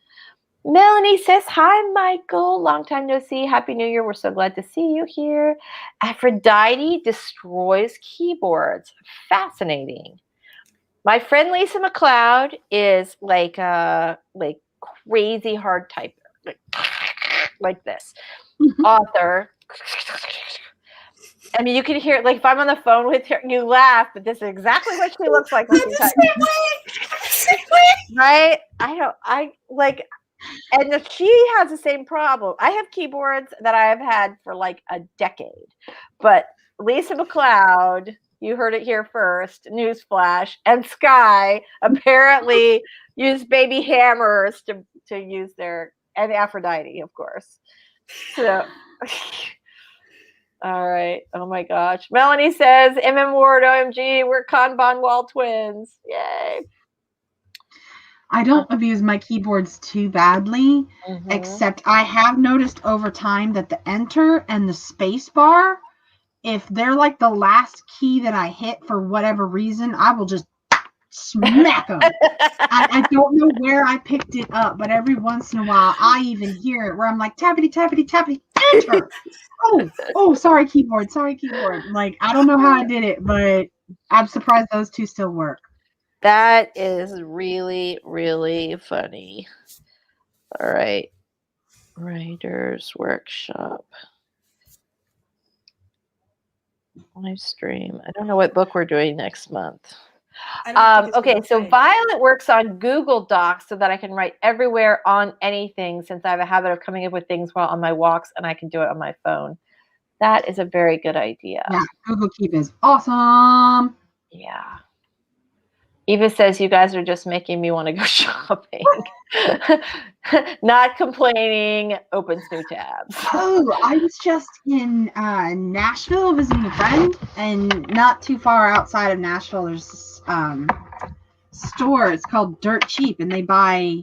Melanie says, hi, Michael. Long time no see. Happy New Year. We're so glad to see you here. Aphrodite destroys keyboards. Fascinating. My friend Lisa McLeod is like crazy hard typer. Like this. Author. I mean, you can hear it. Like if I'm on the phone with her, you laugh, but this is exactly what she looks like when she types. Right? And she has the same problem. I have keyboards that I have had for like a decade. But Lisa McLeod, you heard it here first, newsflash, and Sky apparently use baby hammers to use their, and Aphrodite, of course. So, all right. Oh my gosh. Melanie says, MM Ward, OMG, we're Kanban wall twins. Yay. I don't abuse my keyboards too badly, except I have noticed over time that the enter and the space bar, if they're like the last key that I hit for whatever reason, I will just smack them. I don't know where I picked it up, but every once in a while I even hear it where I'm like, tappity, tappity, tappity, enter. Oh, sorry, keyboard. Like, I don't know how I did it, but I'm surprised those two still work. That is really, really funny. All right. Writers Workshop. Live stream. I don't know what book we're doing next month. Okay, so Violet works on Google Docs so that I can write everywhere on anything, since I have a habit of coming up with things while on my walks, and I can do it on my phone. That is a very good idea. Yeah, Google Keep is awesome. Yeah. Eva says, you guys are just making me want to go shopping. Not complaining, opens new tabs. Oh, I was just in Nashville visiting a friend, and not too far outside of Nashville, there's this store. It's called Dirt Cheap, and they buy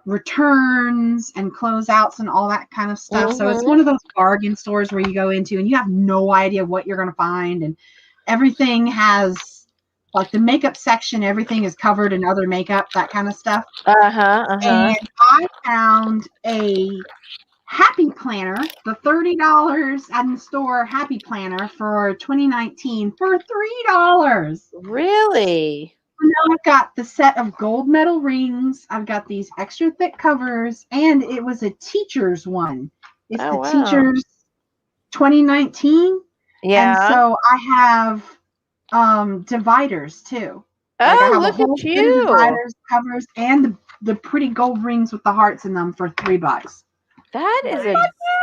returns and closeouts and all that kind of stuff. So it's one of those bargain stores where you go into and you have no idea what you're going to find, and everything has, like, the makeup section, everything is covered in other makeup, that kind of stuff. And I found a Happy Planner, the $30 at the store Happy Planner for 2019 for $3. Really? Now I've got the set of gold medal rings. I've got these extra thick covers, and it was a teacher's one. It's teacher's 2019. Yeah. And so I have dividers too. Oh, like I have look a whole at you! Dividers, covers, and the pretty gold rings with the hearts in them for $3. That is a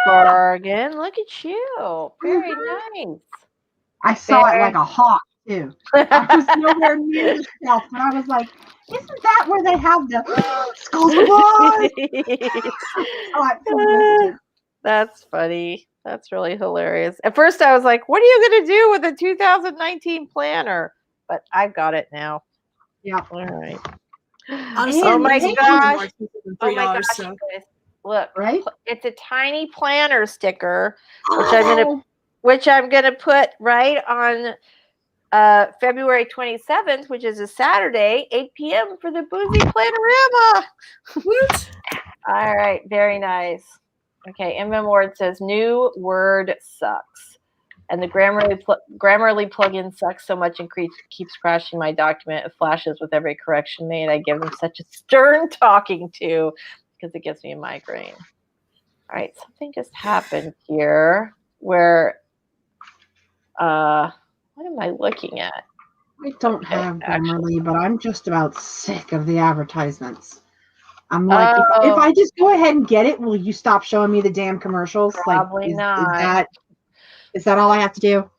bargain. Look at you. Very nice. I saw it like a hawk too. I was nowhere near the shelf, but I was like, Isn't that where they have the skulls for boys? Oh, I'm so invested. That's funny. That's really hilarious. At first, I was like, "What are you going to do with the 2019 planner?" But I've got it now. Yeah. All right. Honestly, Oh my it's gosh! more expensive than Oh my $3, gosh! so. You guys, look, Right? it's a tiny planner sticker, which I'm gonna put right on February 27th, which is a Saturday, 8 p.m. for the BOOZY PLANNER-o-RAMA. Woot! All right, very nice. Okay, MM Word says new word sucks. And the Grammarly plugin sucks so much and keeps crashing my document. It flashes with every correction made. I give them such a stern talking to because it gives me a migraine. All right, something just happened here where, what am I looking at? I don't have Grammarly, but I'm just about sick of the advertisements. I'm like, if I just go ahead and get it, will you stop showing me the damn commercials? Probably not. Is that all I have to do?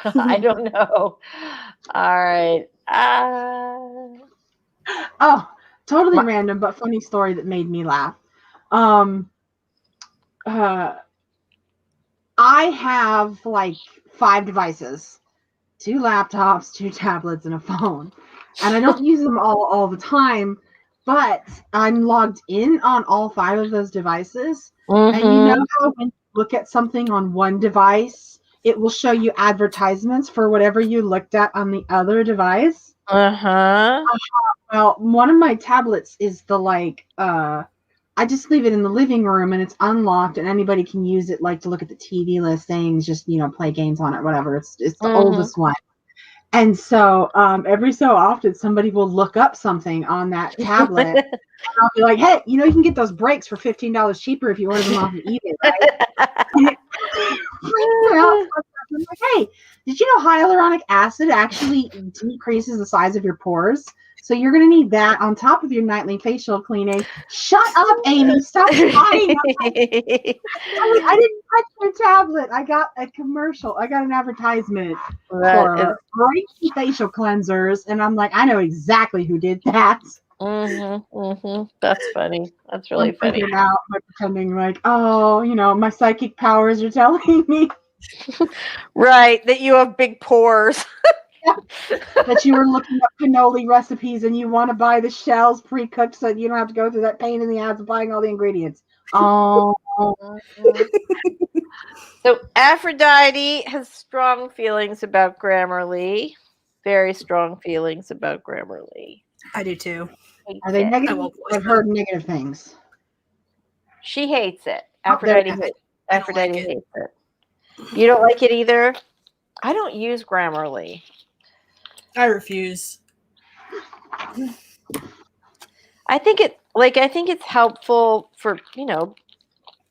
I don't know. All right. Oh, totally random, but funny story that made me laugh. I have like 5 devices, 2 laptops, 2 tablets, and a phone. And I don't use them all the time, but I'm logged in on all 5 of those devices. Mm-hmm. And you know how when you look at something on one device, it will show you advertisements for whatever you looked at on the other device? Well, one of my tablets is I just leave it in the living room and it's unlocked and anybody can use it like to look at the TV listings, just, play games on it, whatever. It's the oldest one. And so every so often somebody will look up something on that tablet and I'll be like, hey, you can get those brakes for $15 cheaper if you order them off of eBay, right? I'm like, hey, did you know hyaluronic acid actually decreases the size of your pores? So you're going to need that on top of your nightly facial cleaning. Shut up, Amy. Stop lying. I didn't touch your tablet. I got a commercial. I got an advertisement for great facial cleansers. And I'm like, I know exactly who did that. That's funny. That's really funny. Out by pretending like, oh, my psychic powers are telling me. Right, that you have big pores. That you were looking up cannoli recipes and you want to buy the shells pre-cooked so you don't have to go through that pain in the ass of buying all the ingredients. Oh. So Aphrodite has strong feelings about Grammarly. Very strong feelings about Grammarly. I do too. Are they negative? I've heard negative things. She hates it. Aphrodite hates it. You don't like it either? I don't use Grammarly. I refuse. I think it's helpful for,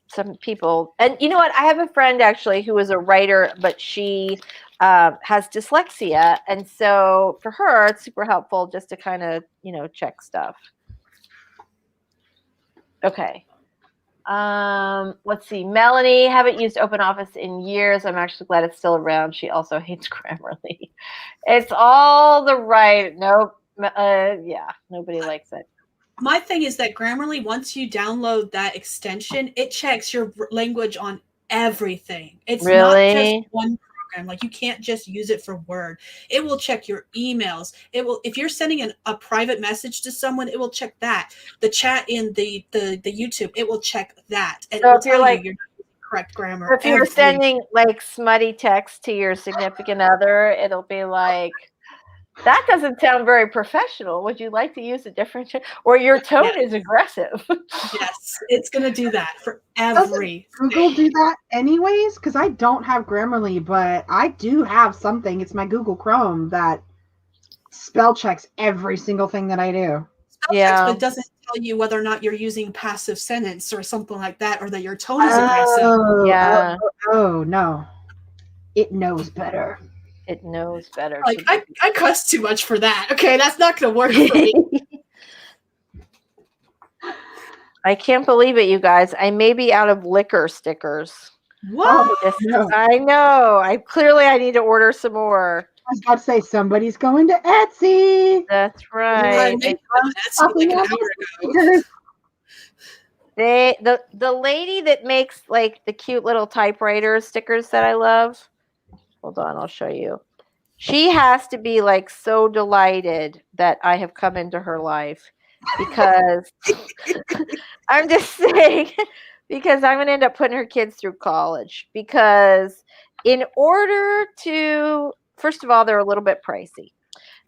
some people. And you know what? I have a friend actually who is a writer, but she has dyslexia. And so for her, it's super helpful just to kind of, check stuff. Okay. Let's see. Melanie, haven't used OpenOffice in years. I'm actually glad it's still around. She also hates Grammarly. It's all the right. Nope. Yeah, nobody likes it. My thing is that Grammarly, once you download that extension, it checks your language on everything. It's not just one program. Like, you can't just use it for Word. It will check your emails. It will, if you're sending a private message to someone, it will check that. The chat in the YouTube, it will check that. And so it will tell you you're not using correct grammar. If you're sending like smutty text to your significant other, it'll be like, that doesn't sound very professional. Would you like to use a different or your tone is aggressive? Yes, it's going to do that for every. Doesn't Google do that anyways? Because I don't have Grammarly, but I do have something. It's my Google Chrome that spell checks every single thing that I do. Spell checks, but it doesn't tell you whether or not you're using passive sentence or something like that, or that your tone is aggressive. Yeah. Oh, no. It knows better. It knows better. Like, I cuss too much for that. Okay, that's not going to work for me. I can't believe it, you guys. I may be out of liquor stickers. What? No. I know. I need to order some more. was about to say somebody's going to Etsy. That's I right. mentioned Etsy like an hour ago. The lady that makes like the cute little typewriter stickers that I love. Hold on, I'll show you. She has to be like so delighted that I have come into her life because I'm just saying, because I'm going to end up putting her kids through college. Because in order to, first of all, they're a little bit pricey.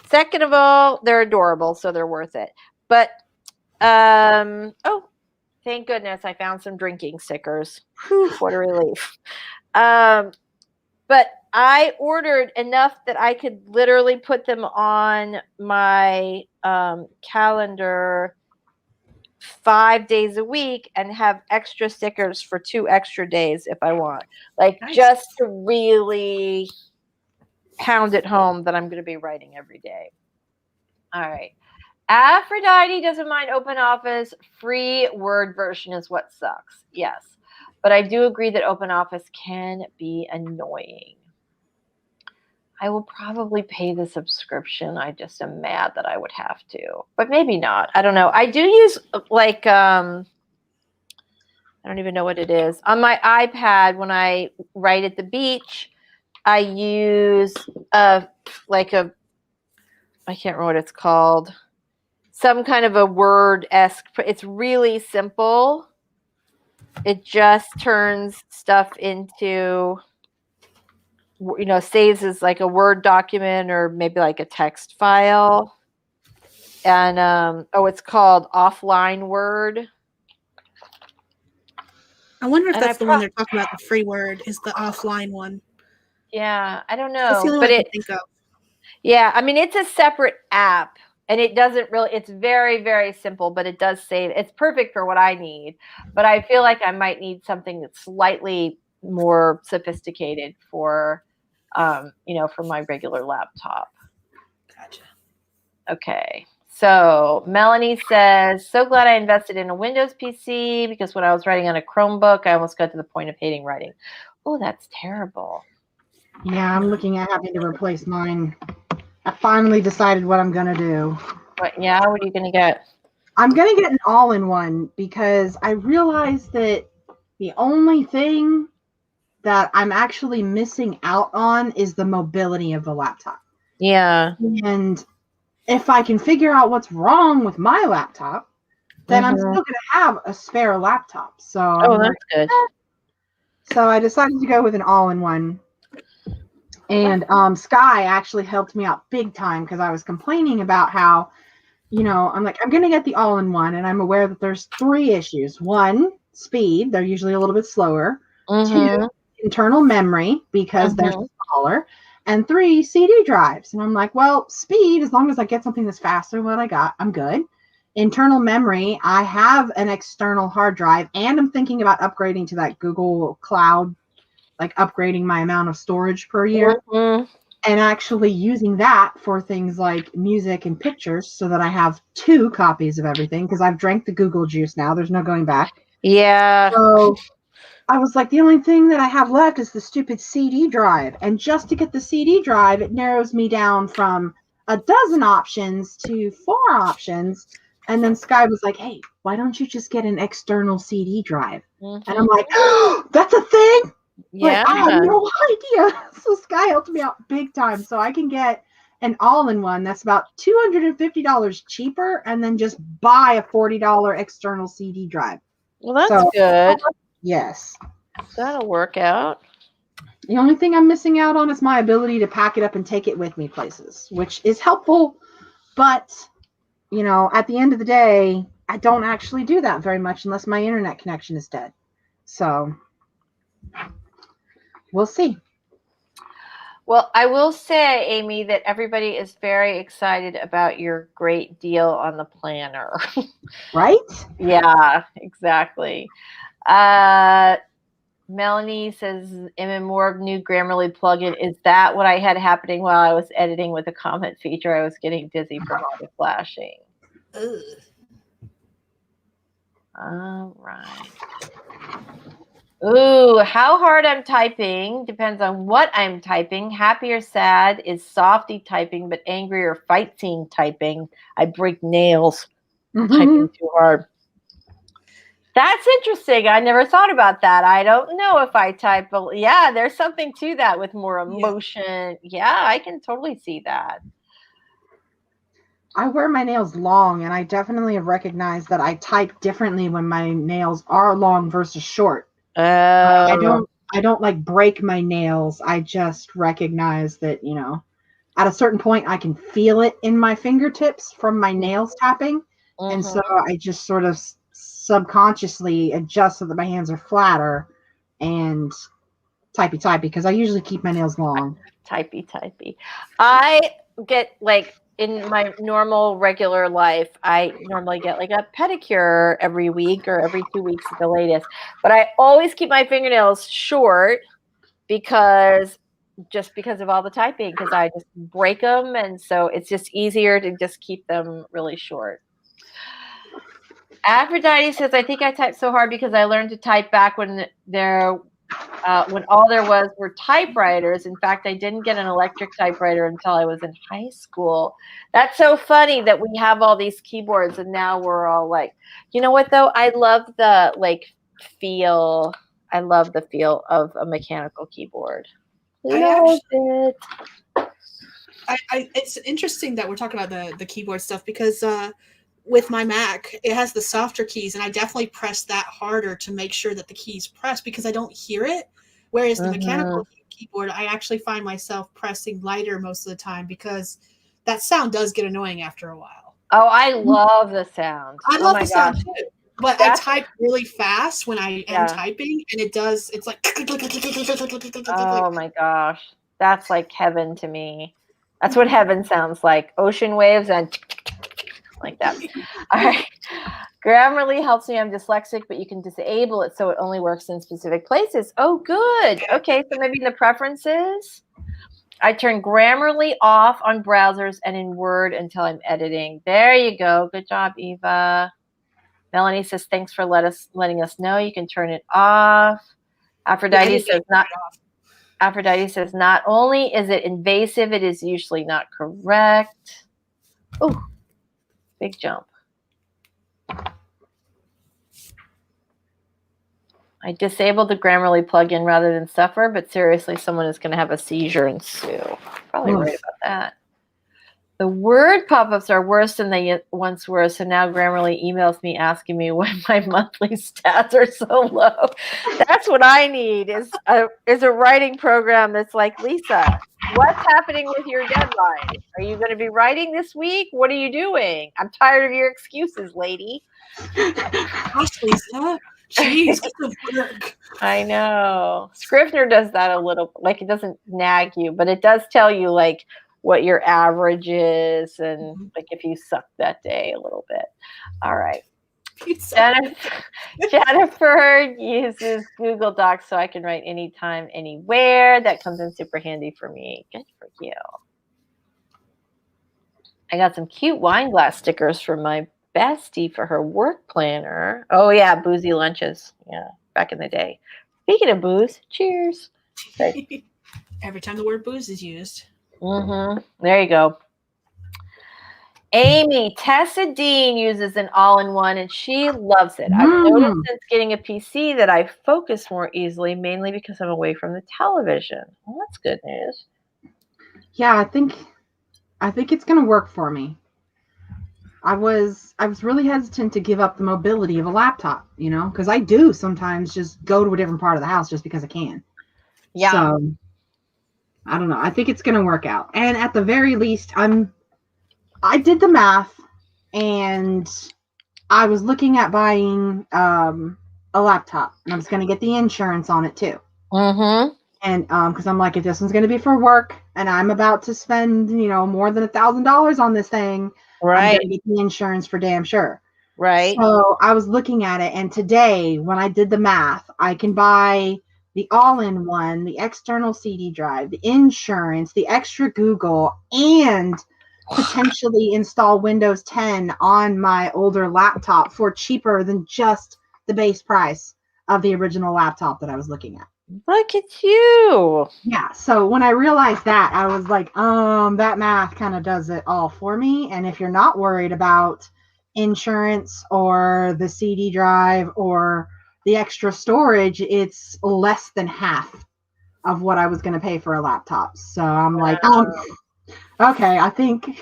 Second of all, they're adorable, so they're worth it. But, oh, thank goodness I found some drinking stickers. Whew, what a relief. But I ordered enough that I could literally put them on my calendar 5 days a week and have extra stickers for 2 extra days if I want. Like Nice. just to really pound it home that I'm going to be writing every day. All right. Aphrodite doesn't mind open office. Free Word version is what sucks. Yes. But I do agree that open office can be annoying. I will probably pay the subscription. I just am mad that I would have to, but maybe not. I don't know. I do use like, I don't even know what it is. On my iPad, when I write at the beach, I use I can't remember what it's called. Some kind of a Word-esque. It's really simple. It just turns stuff into, saves as like a Word document or maybe like a text file. And, it's called Offline Word. I wonder if that's the one they're talking about. The free word is the offline one. Yeah, I don't That's the know. only But one I can think of. Yeah, I mean, it's a separate app. And it doesn't really, it's very, very simple, but it does save. It's perfect for what I need. But I feel like I might need something that's slightly more sophisticated for, for my regular laptop. Gotcha. Okay. So Melanie says, so glad I invested in a Windows PC because when I was writing on a Chromebook, I almost got to the point of hating writing. Oh, that's terrible. Yeah, I'm looking at having to replace mine. I finally decided what I'm going to do. What are you going to get? I'm going to get an all-in-one because I realized that the only thing that I'm actually missing out on is the mobility of the laptop. Yeah. And if I can figure out what's wrong with my laptop, then I'm still going to have a spare laptop. So that's good. So I decided to go with an all-in-one. And Sky actually helped me out big time because I was complaining about how, I'm like, I'm going to get the all-in-one, and I'm aware that there's 3 issues. 1, speed. They're usually a little bit slower. 2, internal memory because they're smaller. And 3, CD drives. And I'm like, well, speed, as long as I get something that's faster than what I got, I'm good. Internal memory, I have an external hard drive, and I'm thinking about upgrading to that Google Cloud, like upgrading my amount of storage per year. And actually using that for things like music and pictures so that I have 2 copies of everything because I've drank the Google juice now. There's no going back. Yeah. So I was like, the only thing that I have left is the stupid CD drive. And just to get the CD drive, it narrows me down from a dozen options to 4 options. And then Sky was like, hey, why don't you just get an external CD drive? And I'm like, oh, that's a thing? Yeah. Like, I had no idea. So Sky helped me out big time. So I can get an all-in-one that's about $250 cheaper and then just buy a $40 external CD drive. Well, that's good. Yes. That'll work out. The only thing I'm missing out on is my ability to pack it up and take it with me places, which is helpful. But, at the end of the day, I don't actually do that very much unless my internet connection is dead. So we'll see. Well, I will say, Amy, that everybody is very excited about your great deal on the planner. Right? Yeah, exactly. Melanie says, More new Grammarly plugin. Is that what I had happening while I was editing with the comment feature? I was getting dizzy from all the flashing. All right. Ooh, how hard I'm typing depends on what I'm typing. Happy or sad is softy typing, but angry or fight scene typing. I break nails typing too hard. That's interesting. I never thought about that. I don't know if I type, but yeah, there's something to that with more emotion. Yeah, I can totally see that. I wear my nails long, and I definitely have recognized that I type differently when my nails are long versus short. I don't like break my nails. I just recognize that, at a certain point I can feel it in my fingertips from my nails tapping. And so I just sort of subconsciously adjust so that my hands are flatter and typey because I usually keep my nails long. Typey. I get like in my normal regular life, I normally get like a pedicure every week or every 2 weeks at the latest. But I always keep my fingernails short because of all the typing, because I just break them, and so it's just easier to just keep them really short. Aphrodite says, I think I typed so hard because I learned to type back when all there was were typewriters. In fact, I didn't get an electric typewriter until I was in high school. That's so funny that we have all these keyboards, and now we're all like, you know what though? I love the feel. I love the feel of a mechanical keyboard. It's interesting that we're talking about the keyboard stuff because with my Mac, it has the softer keys, and I definitely press that harder to make sure that the keys press because I don't hear it. Whereas the mechanical keyboard, I actually find myself pressing lighter most of the time because that sound does get annoying after a while. Oh, I love the sound. I love the sound too. But I type really fast when I am typing, and it's like. Oh my gosh. That's like heaven to me. That's what heaven sounds like. Ocean waves and like that. All right. Grammarly helps me. I'm dyslexic, but you can disable it so it only works in specific places. Oh, good. Okay, so maybe in the preferences, I turn Grammarly off on browsers and in Word until I'm editing. There you go. Good job, Eva. Melanie says, thanks for letting us know. You can turn it off. Aphrodite says, not only is it invasive, it is usually not correct. Oh, big jump. I disabled the Grammarly plugin rather than suffer, but seriously, someone is going to have a seizure and sue. Probably right about that. The word pop-ups are worse than they once were, so now Grammarly emails me asking me why my monthly stats are so low. That's what I need is a writing program that's like, Lisa, what's happening with your deadline? Are you going to be writing this week? What are you doing? I'm tired of your excuses, lady. Gosh, Lisa. Jeez, get to work. I know. Scrivener does that a little, like it doesn't nag you, but it does tell you like what your average is and like if you suck that day a little bit. All right. Jennifer uses Google Docs so I can write anytime, anywhere. That comes in super handy for me. Good for you. I got some cute wine glass stickers for my bestie for her work planner. Oh yeah, boozy lunches. Yeah, back in the day. Speaking of booze, cheers. Okay. Every time the word booze is used. There you go. Amy, Tessa Dean uses an all-in-one and she loves it. I've noticed since getting a PC that I focus more easily, mainly because I'm away from the television. Well, that's good news. Yeah, I think it's going to work for me. I was really hesitant to give up the mobility of a laptop, because I do sometimes just go to a different part of the house just because I can. Yeah. So I don't know. I think it's going to work out. And at the very least, I did the math and I was looking at buying a laptop and I was going to get the insurance on it too. And because I'm like, if this one's going to be for work and I'm about to spend, more than $1,000 on this thing, right, I'm going to get the insurance for damn sure. Right. So I was looking at it, and today when I did the math, I can buy the all-in-one, the external CD drive, the insurance, the extra Google, and potentially install Windows 10 on my older laptop for cheaper than just the base price of the original laptop that I was looking at. Look at you. Yeah. So when I realized that, I was like, that math kind of does it all for me. And if you're not worried about insurance or the CD drive or the extra storage, it's less than half of what I was going to pay for a laptop. So I'm like, okay, I think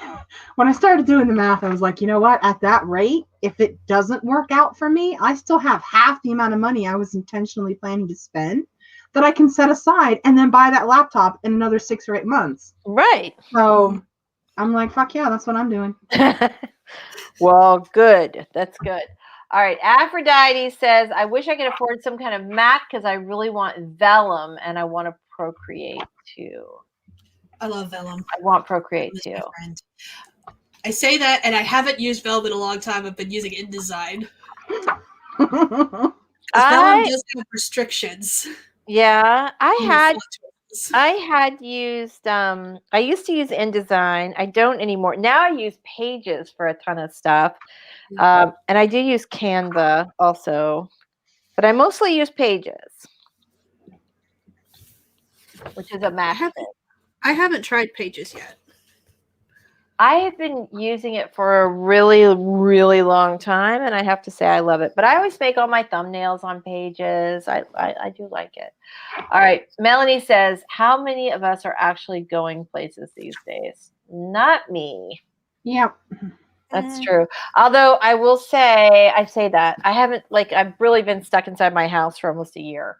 when I started doing the math, I was like, you know what? At that rate, if it doesn't work out for me, I still have half the amount of money I was intentionally planning to spend that I can set aside and then buy that laptop in another 6 or 8 months. Right. So I'm like, fuck yeah, that's what I'm doing. Well, good. That's good. All right. Aphrodite says, I wish I could afford some kind of Mac because I really want Vellum and I want to Procreate too. I love Vellum. I want Procreate That's too. my friend. I say that, and I haven't used Vellum in a long time. I've been using InDesign. Vellum does have restrictions. Yeah, I used I used to use InDesign. I don't anymore. Now I use Pages for a ton of stuff. And I do use Canva also, but I mostly use Pages, which is a Mac thing. I haven't tried Pages yet. I have been using it for a really, really long time, and I have to say I love it. But I always make all my thumbnails on Pages. I do like it. All right. Melanie says, how many of us are actually going places these days? Not me. Yep. That's true. Although I will say, I say that I haven't, I've really been stuck inside my house for almost a year.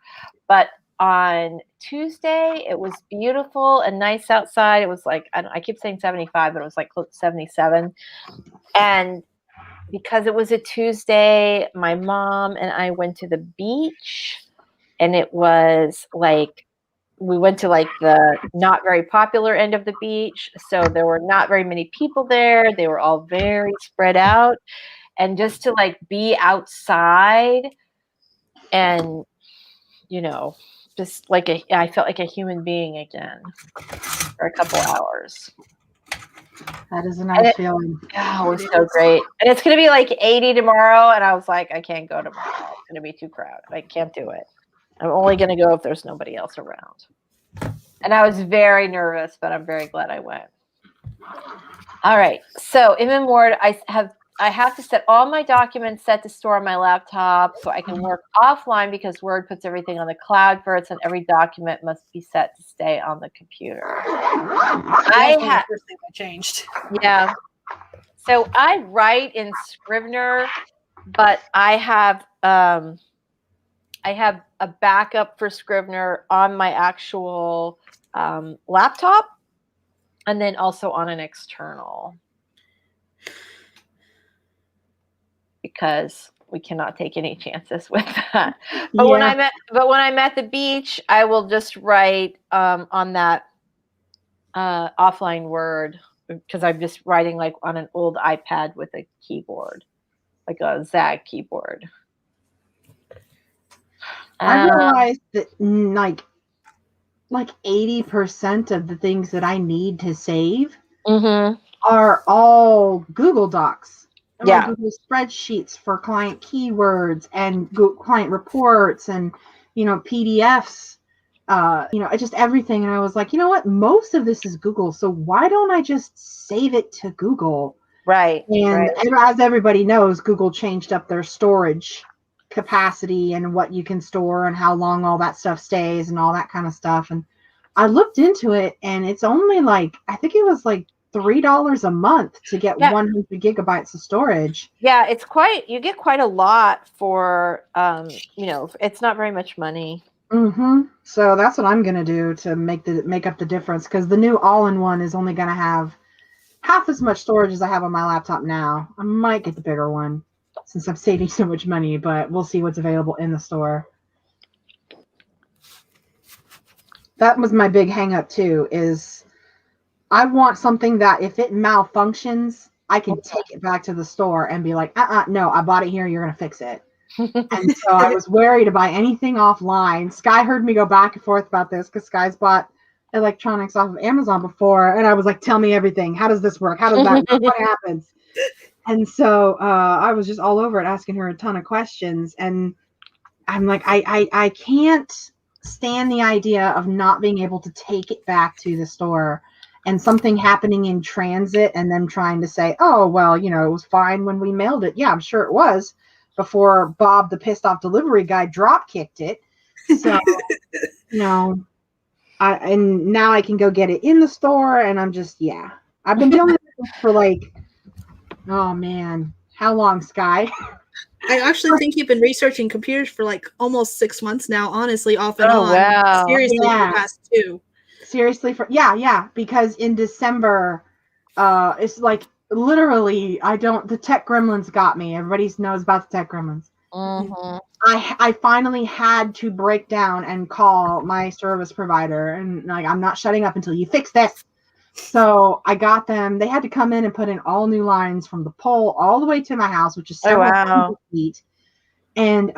But on Tuesday, it was beautiful and nice outside. It was I keep saying 75, but it was like close to 77. And because it was a Tuesday, my mom and I went to the beach, and it was we went to the not very popular end of the beach. So there were not very many people there. They were all very spread out. And just to be outside and, just I felt like a human being again for a couple hours. That is a nice feeling. Oh, it was so great. And it's going to be 80 tomorrow. And I was like, I can't go tomorrow. It's going to be too crowded. I can't do it. I'm only going to go if there's nobody else around. And I was very nervous, but I'm very glad I went. All right. So in Word, I have to set all my documents set to store on my laptop so I can work offline because Word puts everything on the cloud first, and every document must be set to stay on the computer. The first thing I changed. Yeah. So I write in Scrivener, but I have a backup for Scrivener on my actual laptop, and then also on an external, because we cannot take any chances with that. But when I'm at the beach, I will just write on that offline Word, because I'm just writing on an old iPad with a keyboard, like a Zag keyboard. I realized that 80% of the things that I need to save are all Google Docs. Yeah. Google spreadsheets for client keywords and client reports and, PDFs, just everything. And I was like, you know what? Most of this is Google. So why don't I just save it to Google? Right. And as everybody knows, Google changed up their storage capacity and what you can store and how long all that stuff stays and all that kind of stuff. And I looked into it, and it's only I think it was $3 a month to get 100 gigabytes of storage. Yeah, you get quite a lot for, it's not very much money. So that's what I'm going to do to make up the difference, because the new all-in-one is only going to have half as much storage as I have on my laptop now. I might get the bigger one since I'm saving so much money, but we'll see what's available in the store. That was my big hang up too, is I want something that if it malfunctions, I can take it back to the store and be like, no, I bought it here. You're going to fix it. And so I was wary to buy anything offline. Sky heard me go back and forth about this because Sky's bought electronics off of Amazon before. And I was like, tell me everything. How does this work? How does that work? What happens? And so I was just all over it, asking her a ton of questions. And I'm like, I can't stand the idea of not being able to take it back to the store and something happening in transit and them trying to say, oh, well, you know, it was fine when we mailed it. Yeah, I'm sure it was before Bob, the pissed off delivery guy, drop kicked it. So, you know, and now I can go get it in the store, and I'm just, yeah. I've been dealing with this for like, oh man, how long, Sky? I actually think you've been researching computers for like almost 6 months now, honestly, off and on. Wow. Seriously, Yeah. for the past 2. Seriously, yeah, because in December, it's like literally, the tech gremlins got me. Everybody knows about the tech gremlins. Mm-hmm. I finally had to break down and call my service provider, and like, I'm not shutting up until you fix this. So I got them. They had to come in and put in all new lines from the pole all the way to my house, which is several hundred feet. And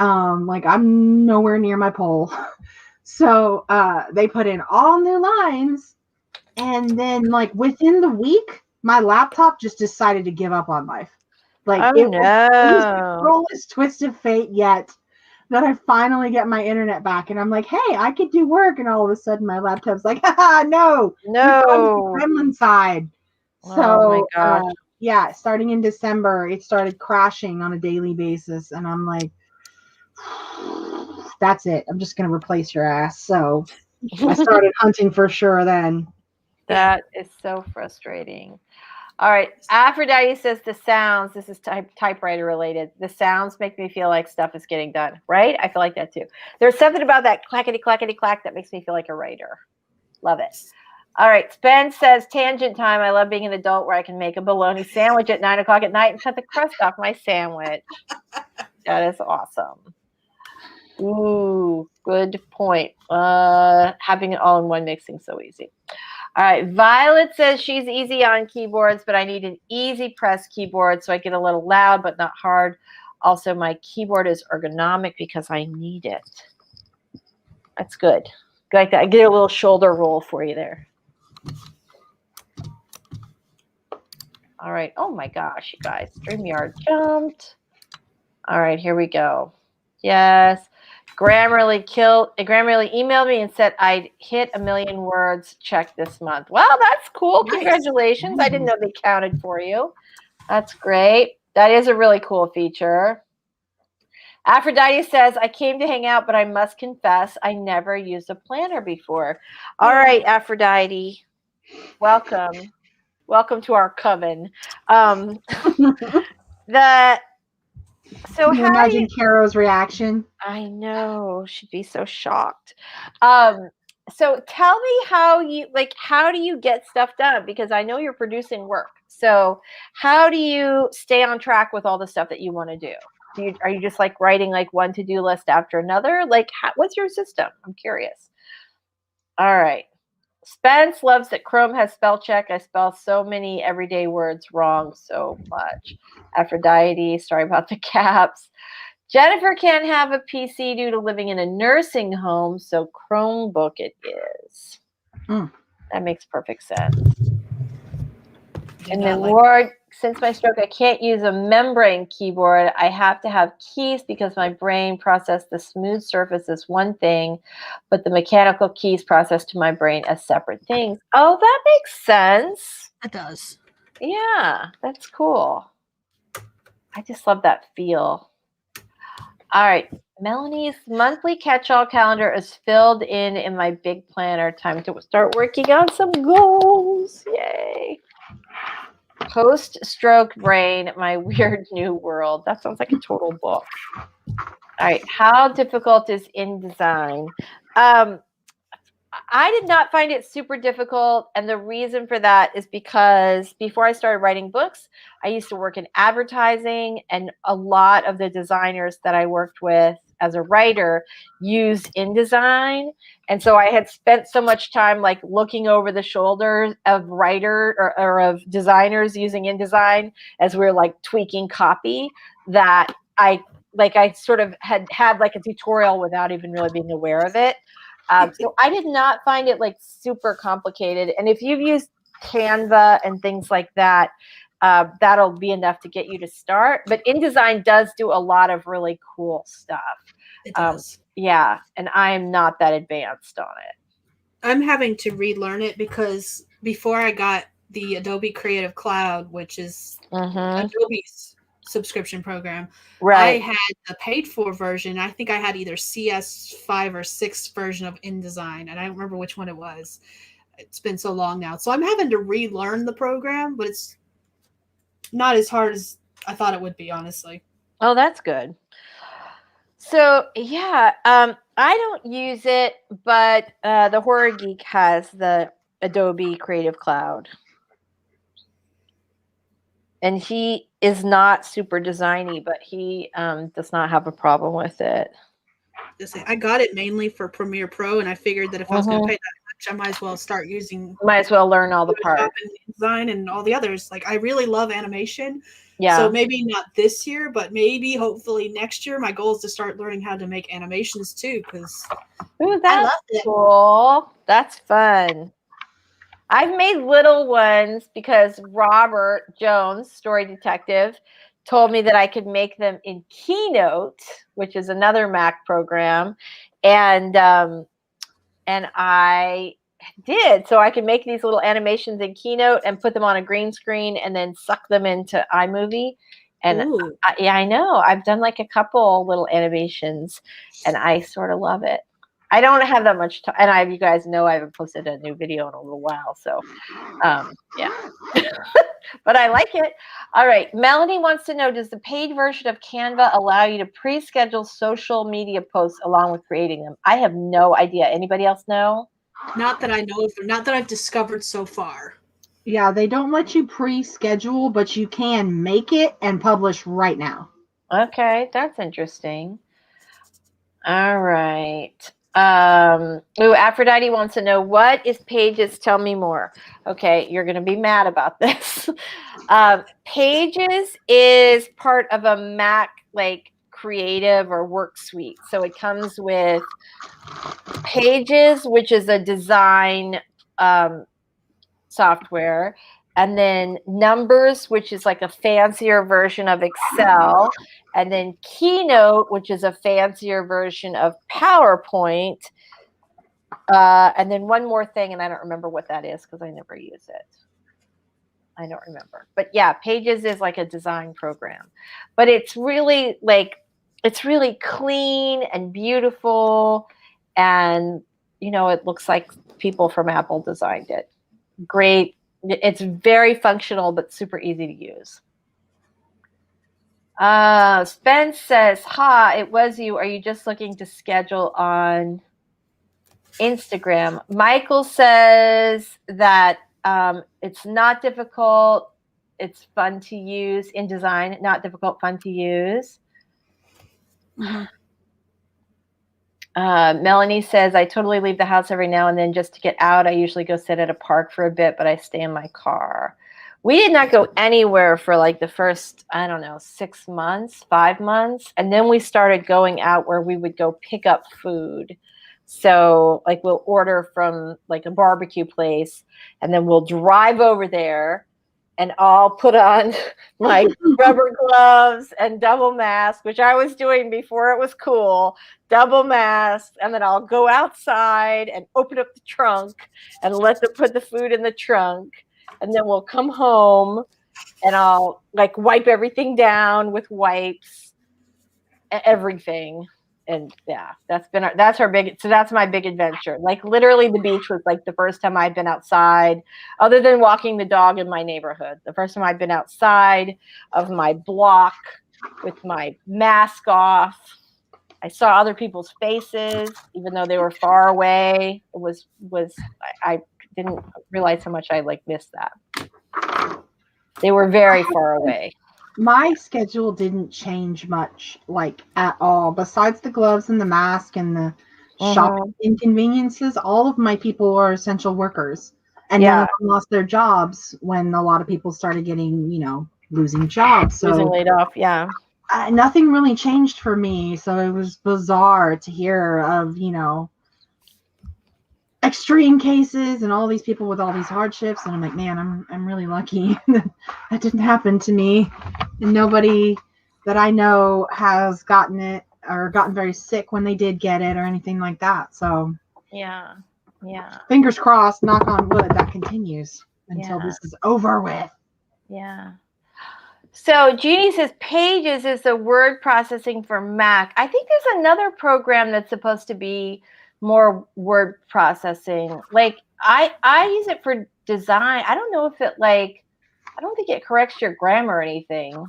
like, I'm nowhere near my pole. So they put in all new lines, and then like within the week, my laptop just decided to give up on life. Like, it was the cruelest twist of fate yet that I finally get my internet back, and I'm like, hey, I could do work, and all of a sudden my laptop's like, haha, no, you're on the gremlin side. So yeah, starting in December, it started crashing on a daily basis, and I'm like, that's it. I'm just gonna replace your ass. So I started hunting for sure then. That is so frustrating. All right. Aphrodite says the sounds, this is typewriter related. The sounds make me feel like stuff is getting done, right? I feel like that too. There's something about that clackety clackety clack that makes me feel like a writer. Love it. All right. Spence says tangent time. I love being an adult where I can make a bologna sandwich at 9 o'clock at night and cut the crust off my sandwich. That is awesome. Ooh, good point. Having it all in one makes things so easy. All right, Violet says she's easy on keyboards, but I need an easy press keyboard so I get a little loud but not hard. Also, my keyboard is ergonomic because I need it. That's good. Like that. I get a little shoulder roll for you there. All right. Oh my gosh, you guys. StreamYard jumped. All right, here we go. Yes. Grammarly emailed me and said I'd hit 1 million words check this month. Well, that's cool. Nice. Congratulations. I didn't know they counted for you. That's great. That is a really cool feature. Aphrodite says, I came to hang out, but I must confess I never used a planner before. All right, Aphrodite. Welcome. Welcome to our coven. So can you imagine Carrow's reaction? I know, she'd be so shocked. So tell me how do you get stuff done? Because I know you're producing work. So how do you stay on track with all the stuff that you want to do? Are you just like writing like one to-do list after another? Like, what's your system? I'm curious. All right. Spence loves that Chrome has spell check. I spell so many everyday words wrong so much. Aphrodite, sorry about the caps. Jennifer can't have a PC due to living in a nursing home, so Chromebook it is. That makes perfect sense. And then Ward, since my stroke, I can't use a membrane keyboard. I have to have keys because my brain processed the smooth surface as one thing, but the mechanical keys process to my brain as separate things. Oh, that makes sense. It does. Yeah, that's cool. I just love that feel. All right. Melanie's monthly catch-all calendar is filled in my big planner. Time to start working on some goals. Yay. Post-stroke brain, my weird new world. That sounds like a total book. All right. How difficult is InDesign? I did not find it super difficult, and the reason for that is because before I started writing books, I used to work in advertising, and a lot of the designers that I worked with as a writer used InDesign, and so I had spent so much time like looking over the shoulders of writer or of designers using InDesign as we were like tweaking copy that I sort of had like a tutorial without even really being aware of it. So I did not find it like super complicated. And if you've used Canva and things like that, that'll be enough to get you to start. But InDesign does do a lot of really cool stuff. It does. Yeah, and I'm not that advanced on it. I'm having to relearn it because before I got the Adobe Creative Cloud, which is Adobe's subscription program, I had the paid for version. I think I had either CS5 or 6 version of InDesign, and I don't remember which one it was. It's been so long now. So I'm having to relearn the program, but it's not as hard as I thought it would be, honestly. Oh, that's good. So yeah, I don't use it, but the Horror Geek has the Adobe Creative Cloud. And he is not super designy, but he does not have a problem with it. I got it mainly for Premiere Pro, and I figured that if I was going to pay that much, I might as well start using. Might as well learn all the parts. And design and all the others. Like, I really love animation. Yeah. So maybe not this year, but maybe hopefully next year. My goal is to start learning how to make animations too, because I love it. Cool. That's fun. I've made little ones because Robert Jones, Story Detective, told me that I could make them in Keynote, which is another Mac program, and I did. So I could make these little animations in Keynote and put them on a green screen and then suck them into iMovie. And I know I've done like a couple little animations, and I sort of love it. I don't have that much time, and you guys know I haven't posted a new video in a little while, so yeah. But I like it. All right, Melanie wants to know, does the paid version of Canva allow you to pre-schedule social media posts along with creating them? I have no idea. Anybody else know? Not that I know of, not that I've discovered so far. Yeah, they don't let you pre-schedule, but you can make it and publish right now. Okay, that's interesting. All right. Aphrodite wants to know, what is Pages? Tell me more. Okay, you're going to be mad about this. Pages is part of a Mac like creative or work suite. So it comes with Pages, which is a design software, and then Numbers, which is like a fancier version of Excel, and then Keynote, which is a fancier version of PowerPoint, and then one more thing, and I don't remember what that is because I never use it. I don't remember. But yeah, Pages is like a design program. But it's really really clean and beautiful, and it looks like people from Apple designed it. Great. It's very functional, but super easy to use. Spence says, ha, it was you. Are you just looking to schedule on Instagram? Michael says that it's not difficult. It's fun to use. InDesign, not difficult, fun to use. Mm-hmm. Melanie says, I totally leave the house every now and then just to get out. I usually go sit at a park for a bit, but I stay in my car. We did not go anywhere for like the first, 6 months, 5 months. And then we started going out where we would go pick up food. So like we'll order from like a barbecue place, and then we'll drive over there, and I'll put on my rubber gloves and double mask, which I was doing before it was cool, double mask. And then I'll go outside and open up the trunk and let them put the food in the trunk. And then we'll come home, and I'll like wipe everything down with wipes, everything. And yeah, that's my big adventure. Like literally the beach was like the first time I'd been outside, other than walking the dog in my neighborhood. The first time I'd been outside of my block with my mask off. I saw other people's faces, even though they were far away. I didn't realize how much I like missed that. They were very far away. My schedule didn't change much, like at all. Besides the gloves and the mask and the shopping inconveniences, all of my people are essential workers, and none of them lost their jobs when a lot of people started getting, losing jobs. So losing laid off, yeah. Nothing really changed for me, so it was bizarre to hear of, extreme cases and all these people with all these hardships, and I'm like, man, I'm really lucky that didn't happen to me, and nobody that I know has gotten it or gotten very sick when they did get it or anything like that. So Yeah. Yeah. fingers crossed, knock on wood, that continues until Yeah. this is over with. Yeah. So Jeannie says Pages is the word processing for Mac. I think there's another program that's supposed to be more word processing. Like I use it for design. I don't know if it I don't think it corrects your grammar or anything.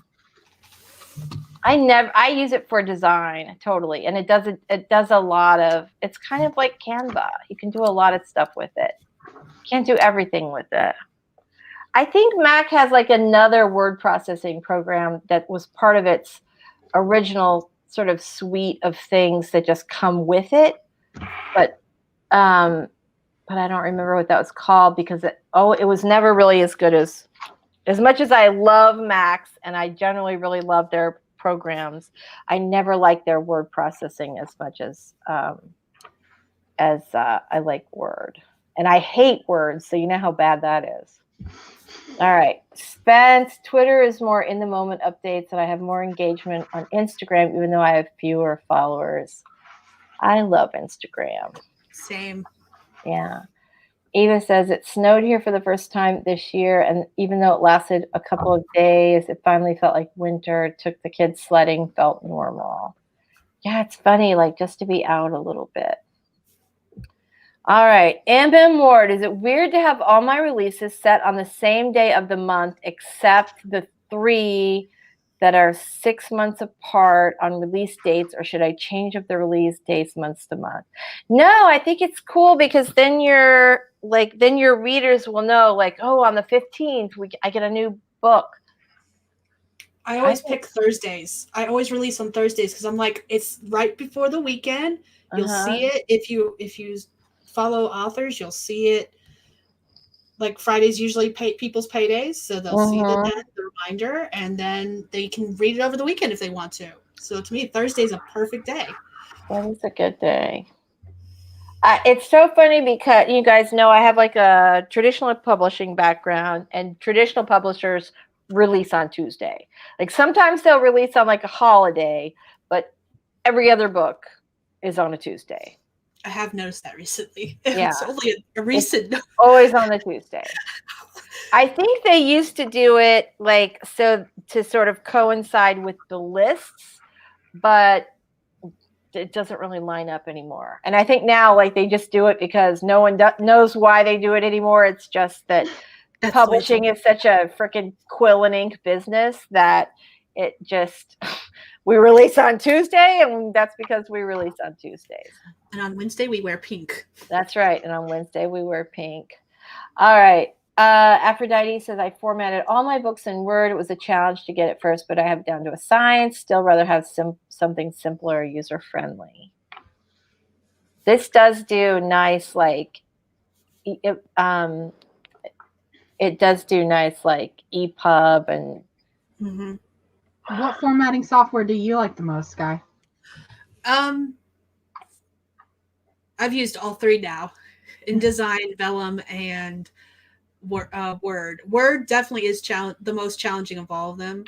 I use it for design totally, and it does a lot of, it's kind of like Canva. You can do a lot of stuff with it. Can't do everything with it. I think Mac has like another word processing program that was part of its original sort of suite of things that just come with it, but I don't remember what that was called because it was never really as good as much as I love Macs and I generally really love their programs. I never liked their word processing as much as I like Word, and I hate Word, so you know how bad that is. All right, Spence. Twitter is more in the moment updates, and I have more engagement on Instagram, even though I have fewer followers. I love Instagram. Same. Yeah. Eva says it snowed here for the first time this year, and even though it lasted a couple of days, it finally felt like winter. Took the kids sledding, felt normal. Yeah, it's funny, like just to be out a little bit. All right, M. Ward, is it weird to have all my releases set on the same day of the month except the 3 that are 6 months apart on release dates, or should I change up the release dates months to month? No, I think it's cool because then your readers will know, like, oh, on the 15th I get a new book. I always pick Thursdays. I always release on Thursdays because I'm like, it's right before the weekend. You'll see it if you follow authors. You'll see it. Like Fridays usually people's paydays, so they'll see the reminder, and then they can read it over the weekend if they want to. So to me, Thursday's a perfect day. That is a good day. It's so funny because you guys know I have like a traditional publishing background, and traditional publishers release on Tuesday. Like sometimes they'll release on like a holiday, but every other book is on a Tuesday. I have noticed that recently. Yeah. It's only a recent. It's always on a Tuesday. I think they used to do it like so to sort of coincide with the lists, but it doesn't really line up anymore. And I think now, like, they just do it because no one knows why they do it anymore. It's just that publishing is such a freaking quill and ink business that it just we release on Tuesday, and that's because we release on Tuesdays. And on Wednesday we wear pink. That's right. And on Wednesday we wear pink. All right. Aphrodite says, I formatted all my books in Word. It was a challenge to get it first, but I have it down to a science. Still rather have something simpler, user-friendly. This does do nice, like, it does do nice, like, EPUB and... What formatting software do you like the most, Sky? I've used all 3 now. InDesign, Vellum, and Word. Word definitely is the most challenging of all of them.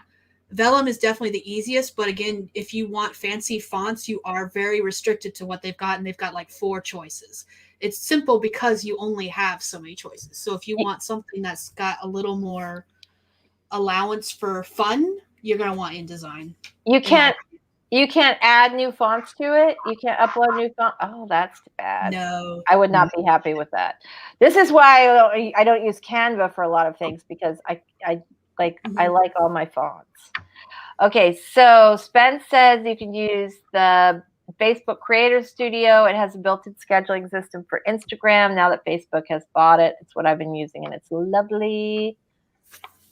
Vellum is definitely the easiest, but again, if you want fancy fonts, you are very restricted to what they've got, and they've got like 4 choices. It's simple because you only have so many choices. So if you want something that's got a little more allowance for fun, you're going to want InDesign. You can't add new fonts to it. You can't upload new fonts. Oh, that's bad. No. I would not be happy with that. This is why I don't use Canva for a lot of things, because I like all my fonts. Okay, so Spence says you can use the Facebook Creator Studio. It has a built-in scheduling system for Instagram now that Facebook has bought it. It's what I've been using, and it's lovely.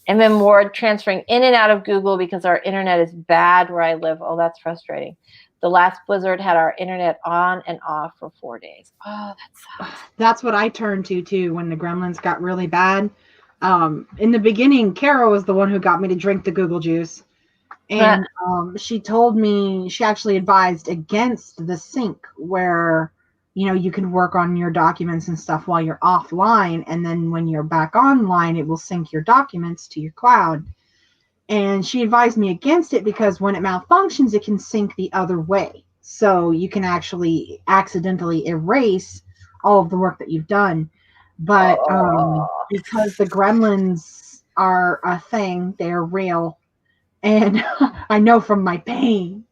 And then Ward transferring in and out of Google because our internet is bad where I live. Oh, that's frustrating. The last blizzard had our internet on and off for 4 days. Oh, that sucks. That's what I turned to, too, when the gremlins got really bad. In the beginning, Carrow was the one who got me to drink the Google juice. And she told me, she actually advised against the sync where, you know, you can work on your documents and stuff while you're offline. And then when you're back online, it will sync your documents to your cloud. And she advised me against it because when it malfunctions, it can sync the other way. So you can actually accidentally erase all of the work that you've done. But because the gremlins are a thing, they're real. And I know from my pain.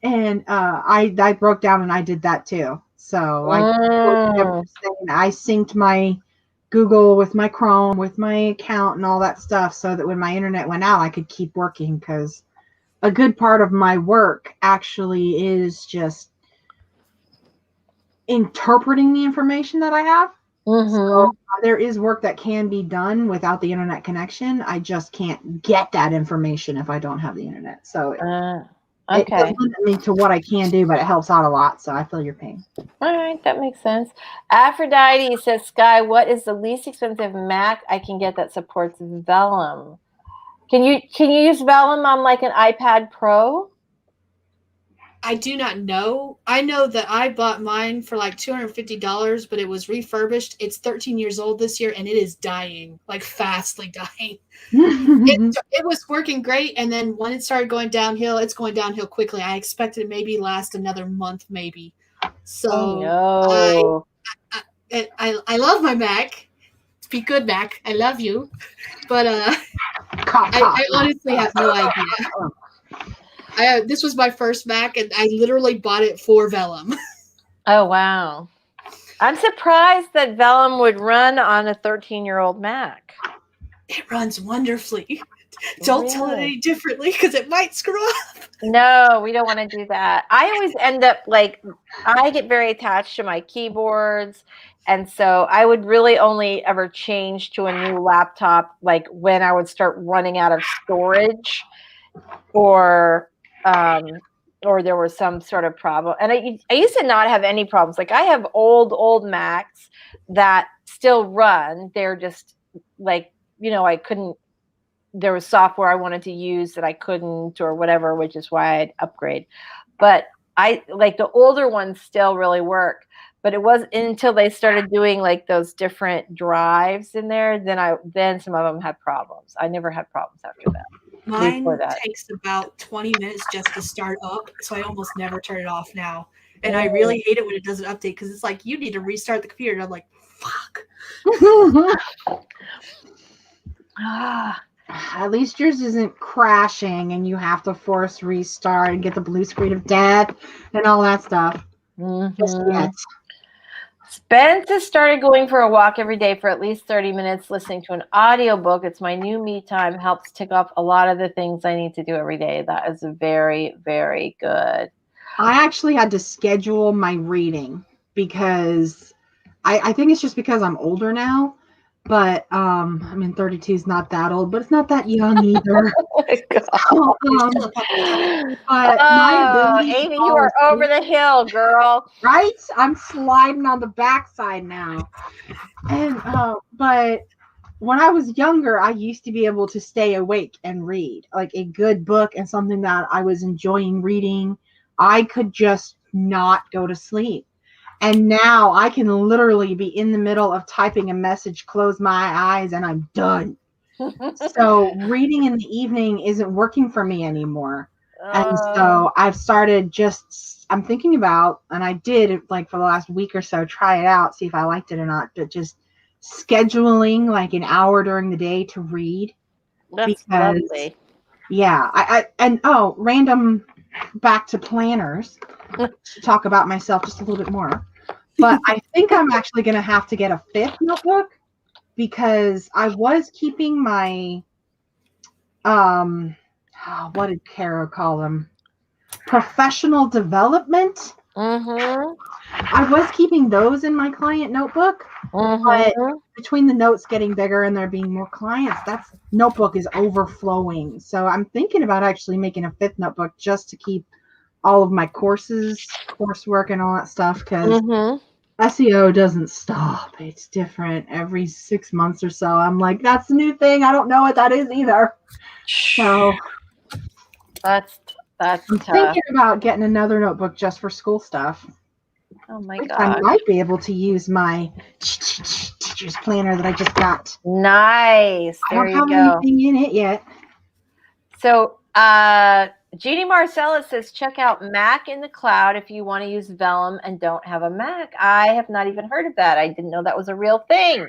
And I broke down and I did that too. So I synced my Google with my Chrome, with my account and all that stuff so that when my internet went out, I could keep working, because a good part of my work actually is just interpreting the information that I have. So there is work that can be done without the internet connection. I just can't get that information if I don't have the internet. So it does limit me to what I can do, but it helps out a lot. So I feel your pain. All right, that makes sense. Aphrodite says, Sky, what is the least expensive Mac I can get that supports Vellum? Can you use Vellum on like an iPad Pro? I do not know. I know that I bought mine for like $250, but it was refurbished. It's 13 years old this year, and it is dying, like fastly dying. It was working great, and then when it started going downhill, it's going downhill quickly. I expected it maybe last another month, maybe. So I love my Mac. Be good, Mac. I love you, but I honestly have no idea. This was my first Mac, and I literally bought it for Vellum. Oh, wow. I'm surprised that Vellum would run on a 13-year-old Mac. It runs wonderfully. Don't tell it any differently, because it might screw up. No, we don't want to do that. I always end up I get very attached to my keyboards. And so I would really only ever change to a new laptop like when I would start running out of storage, or there was some sort of problem. And I used to not have any problems. Like I have old Macs that still run. They're just like, I couldn't, there was software I wanted to use that I couldn't or whatever, which is why I'd upgrade. But I like the older ones still really work. But it wasn't until they started doing like those different drives in there, then some of them had problems. I never had problems after that. Mine takes about 20 minutes just to start up, so I almost never turn it off now. And I really hate it when it doesn't update, because it's like, you need to restart the computer. And I'm like, fuck. At least yours isn't crashing and you have to force restart and get the blue screen of death and all that stuff. Just yet. Spence has started going for a walk every day for at least 30 minutes, listening to an audiobook. It's my new me time. Helps tick off a lot of the things I need to do every day. That is very, very good. I actually had to schedule my reading because I think it's just because I'm older now. But I mean, 32 is not that old, but it's not that young either. Oh my God. But Amy, you are over the hill, girl. Right? I'm sliding on the backside now. And but when I was younger, I used to be able to stay awake and read like a good book and something that I was enjoying reading. I could just not go to sleep. And now I can literally be in the middle of typing a message, close my eyes, and I'm done. So reading in the evening isn't working for me anymore. And so I've started I'm thinking about, and I did like for the last week or so, try it out, see if I liked it or not, but just scheduling like an hour during the day to read. That's lovely. Yeah. Random back to planners to talk about myself just a little bit more. But I think I'm actually going to have to get a 5th notebook because I was keeping my, what did Carrow call them? Professional development. I was keeping those in my client notebook, but between the notes getting bigger and there being more clients, that notebook is overflowing. So I'm thinking about actually making a 5th notebook just to keep all of my coursework and all that stuff, because SEO doesn't stop. It's different every 6 months or so. I'm like, that's a new thing. I don't know what that is either. So that's I'm tough. thinking about getting another notebook just for school stuff. Oh my God. I might be able to use my teacher's planner that I just got. Nice. There you go. I don't have anything in it yet. So Jeannie Marcella says, check out Mac in the Cloud if you want to use Vellum and don't have a Mac. I have not even heard of that. I didn't know that was a real thing.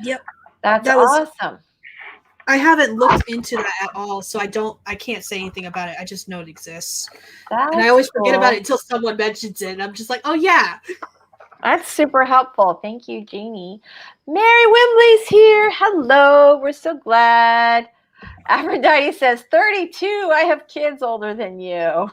Yep. That's awesome. I haven't looked into that at all, so I can't say anything about it. I just know it exists. And I always forget about it until someone mentions it. And I'm just like, oh yeah. That's super helpful. Thank you, Jeannie. Mary Wimbley's here. Hello. We're so glad. Aphrodite says, 32. I have kids older than you.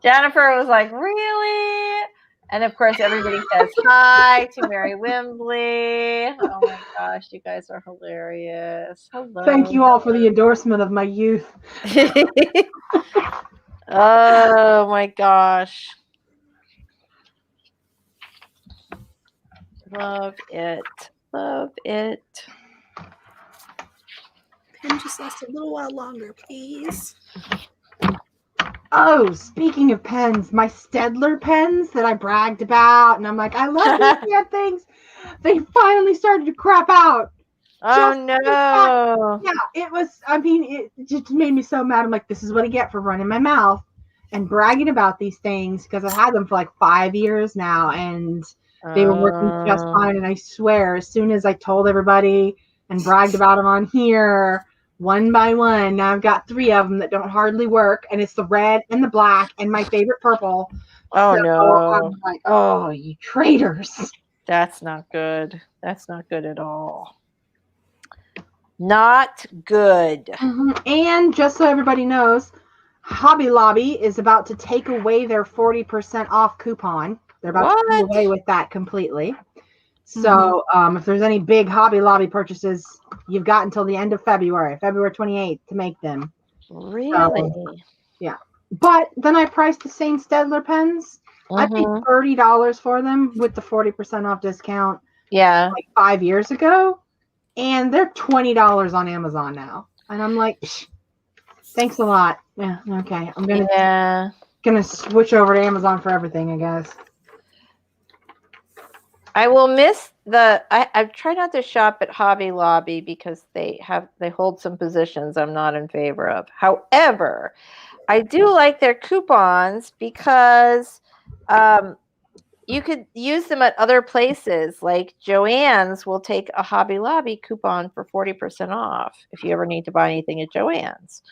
Jennifer was like, really? And of course, everybody says hi to Mary Wimbley. Oh my gosh, you guys are hilarious. Hello. Thank you all for the endorsement of my youth. Oh my gosh. Love it. Love it. Pen just lasts a little while longer, please. Oh, speaking of pens, my Stedler pens that I bragged about, and I'm like, I love these damn things. They finally started to crap out. Oh no. Yeah, it was, I mean, it just made me so mad. I'm like, this is what I get for running my mouth and bragging about these things, because I've had them for like 5 years now, and they were working just fine. And I swear, as soon as I told everybody and bragged about them on here, one by one, now I've got 3 of them that don't hardly work, and it's the red and the black and my favorite purple. Oh so no. I'm like, oh, you traitors. That's not good. That's not good at all. Not good. And just so everybody knows, Hobby Lobby is about to take away their 40% off coupon. They're about to do away with that completely. So if there's any big Hobby Lobby purchases, you've got until the end of February 28th to make them. Really? Yeah. But then I priced the same Stedler pens. I paid $30 for them with the 40% off discount. Yeah. Like 5 years ago. And they're $20 on Amazon now. And I'm like, thanks a lot. Yeah, okay. I'm gonna switch over to Amazon for everything, I guess. I will miss I try not to shop at Hobby Lobby because they hold some positions I'm not in favor of. However, I do like their coupons because you could use them at other places. Like Joann's will take a Hobby Lobby coupon for 40% off if you ever need to buy anything at Joann's.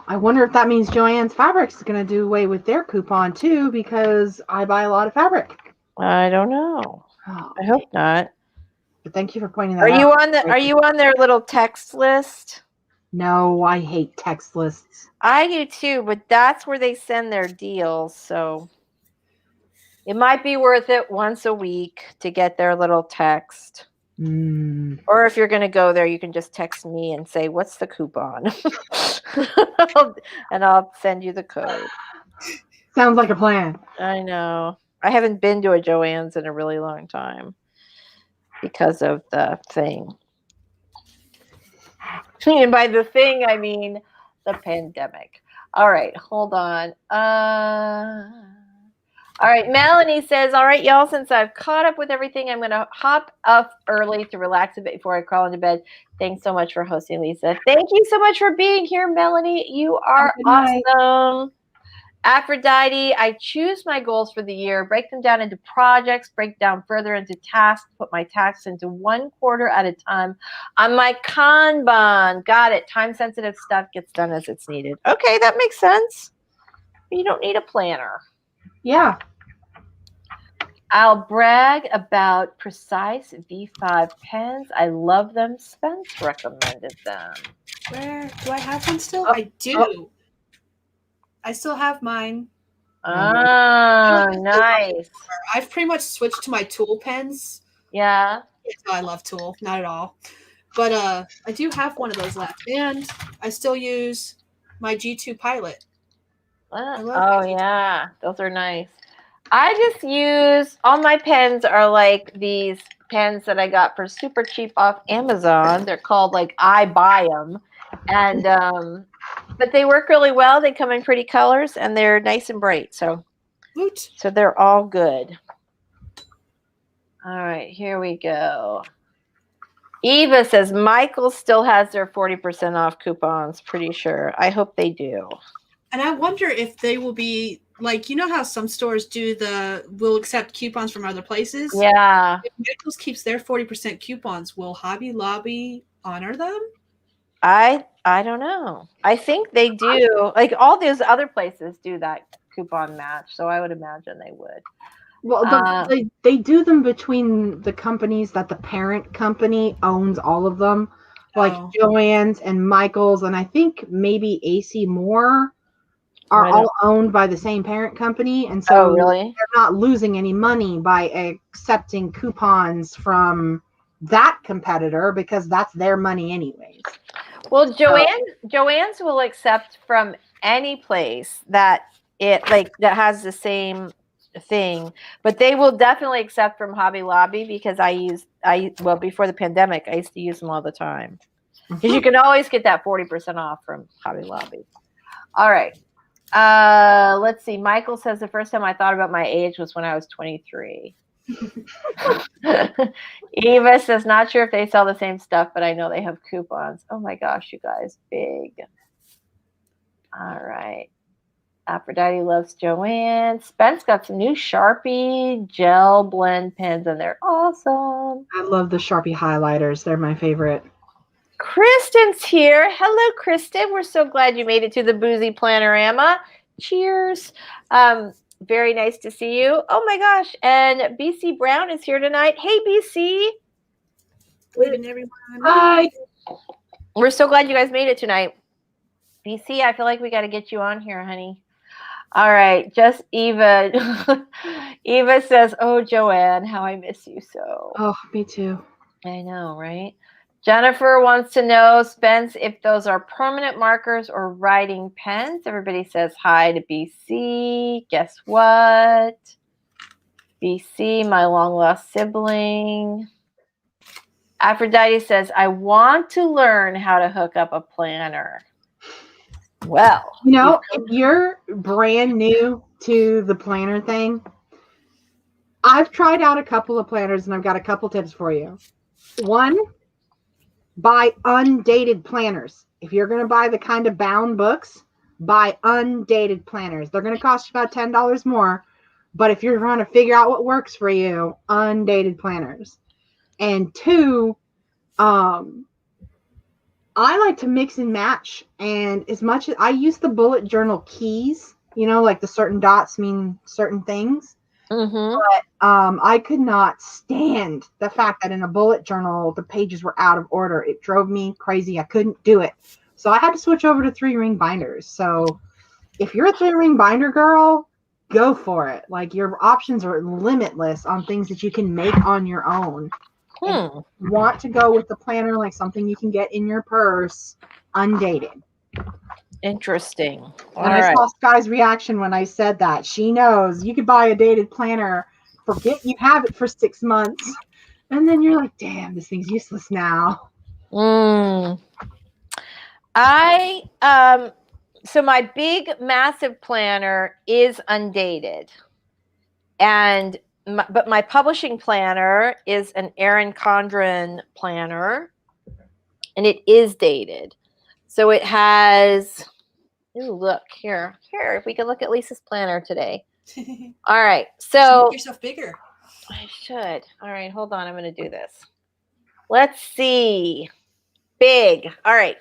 I wonder if that means Joann's Fabrics is going to do away with their coupon too, because I buy a lot of fabric. I don't know. I hope not. But thank you for pointing that out. Are you on their little text list? No, I hate text lists. I do too, but that's where they send their deals, so it might be worth it once a week to get their little text. Or if you're going to go there, you can just text me and say, what's the coupon? And I'll send you the code. Sounds like a plan. I know. I haven't been to a Joann's in a really long time because of the thing. And by the thing, I mean the pandemic. All right, hold on. All right, Melanie says, all right, y'all, since I've caught up with everything, I'm going to hop up early to relax a bit before I crawl into bed. Thanks so much for hosting, Lisa. Thank you so much for being here, Melanie. You are awesome. Aphrodite, I choose my goals for the year, break them down into projects, break down further into tasks, put my tasks into 1 quarter at a time on my Kanban. Got it. Time-sensitive stuff gets done as it's needed. Okay, that makes sense. You don't need a planner. Yeah. I'll brag about Precise V5 pens. I love them. Spence recommended them. Where do I have one still? I do. I still have mine. Ah, nice. I've pretty much switched to my Tool pens. Yeah. So I love Tool, not at all. But I do have one of those left, and I still use my G2 Pilot. Oh yeah, those are nice. I just use, all my pens are like these pens that I got for super cheap off Amazon. They're called like I Buy 'em, and but they work really well. They come in pretty colors and they're nice and bright. So they're all good. All right, here we go. Eva says Michael still has their 40% off coupons. Pretty sure. I hope they do. And I wonder if they will be like, you know how some stores do will accept coupons from other places? Yeah. If Michael's keeps their 40% coupons, will Hobby Lobby honor them? I don't know. I think they do. Like all those other places do that coupon match, so I would imagine they would. Well, they do them between the companies that the parent company owns all of them, like Joann's and Michael's, and I think maybe AC Moore are all owned by the same parent company, and so really? they're not losing any money by accepting coupons from that competitor because that's their money anyways. Well, Joann's will accept from any place that that has the same thing, but they will definitely accept from Hobby Lobby because before the pandemic I used to use them all the time because you can always get that 40% off from Hobby Lobby. All right, let's see. Michael says the first time I thought about my age was when I was 23. Eva says not sure if they sell the same stuff, but I know they have coupons. Oh my gosh, you guys, big. All right. Aphrodite loves Joanne. Spence got some new Sharpie gel blend pens, and they're awesome. I love the Sharpie highlighters. They're my favorite. Kristen's here. Hello, Kristen. We're so glad you made it to the Boozy Planner-o-RAMA. Cheers. Very nice to see you. Oh my gosh. And BC Brown is here tonight. Hey, BC. Good evening, everyone. Hi. We're so glad you guys made it tonight. BC, I feel like we got to get you on here, honey. All right, just Eva. Eva says, "Oh, Joanne, how I miss you so." Oh, me too. I know, right? Jennifer wants to know, Spence, if those are permanent markers or writing pens. Everybody says hi to BC. Guess what? BC, my long lost sibling. Aphrodite says, I want to learn how to hook up a planner. Well, you know, if you're brand new to the planner thing, I've tried out a couple of planners and I've got a couple tips for you. One, buy undated planners. If you're going to buy the kind of bound books, buy undated planners. They're going to cost you about $10 more, but if you're trying to figure out what works for you, undated planners. And two, I like to mix and match, and as much as I use the bullet journal keys, you know, like the certain dots mean certain things. Mm-hmm. But I could not stand the fact that in a bullet journal the pages were out of order. It drove me crazy. I couldn't do it, so I had to switch over to 3-ring binders. So if you're a 3-ring binder girl, go for it. Like, your options are limitless on things that you can make on your own. If you want to go with the planner, like something you can get in your purse, undated. Interesting. And I saw Sky's reaction when I said that. She knows you could buy a dated planner, forget you have it for 6 months, and then you're like, damn, this thing's useless now. So my big, massive planner is undated. But my publishing planner is an Erin Condren planner, and it is dated. So it has, ooh, look here. Here, we can look at Lisa's planner today. All right. So make yourself bigger. I should. All right, hold on. I'm going to do this. Let's see. Big. All right.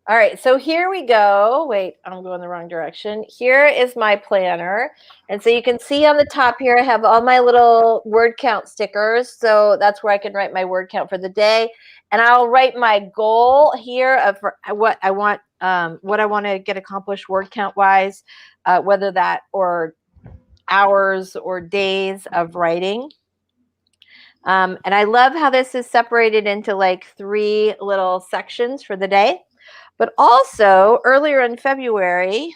All right, so here we go. Wait, I'm going the wrong direction. Here is my planner. And so you can see on the top here, I have all my little word count stickers. So that's where I can write my word count for the day. And I'll write my goal here of what I want to get accomplished word count wise, whether that or hours or days of writing. And I love how this is separated into like 3 little sections for the day. But also, earlier in February,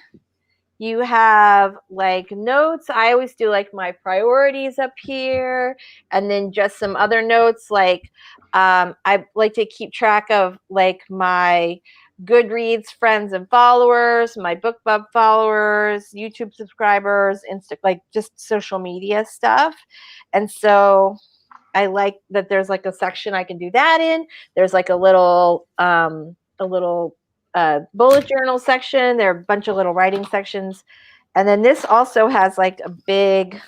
you have like notes. I always do like my priorities up here, and then just some other notes. Like I like to keep track of like my Goodreads friends and followers, my BookBub followers, YouTube subscribers, like just social media stuff. And so I like that there's like a section I can do that in. There's like a little bullet journal section. There are a bunch of little writing sections. And then this also has like a big,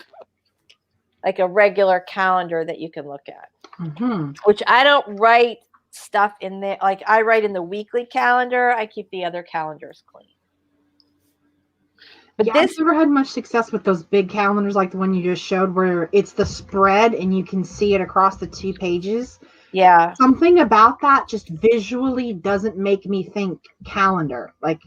like a regular calendar that you can look at, which I don't write stuff in there. Like I write in the weekly calendar. I keep the other calendars clean. But I've never had much success with those big calendars like the one you just showed where it's the spread and you can see it across the 2 pages. Yeah. Something about that just visually doesn't make me think calendar. Like,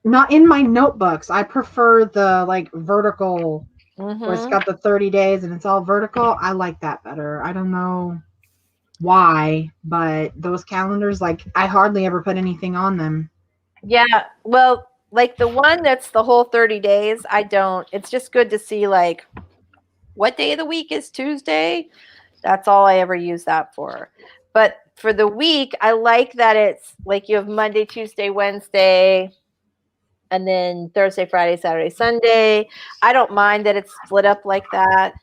not in my notebooks. I prefer the like vertical where it's got the 30 days and it's all vertical. I like that better. I don't know why, but those calendars, like I hardly ever put anything on them. Yeah. Well, like the one that's the whole 30 days, I don't. It's just good to see like what day of the week is Tuesday. That's all I ever use that for. But for the week, I like that it's like you have Monday, Tuesday, Wednesday, and then Thursday, Friday, Saturday, Sunday. I don't mind that it's split up like that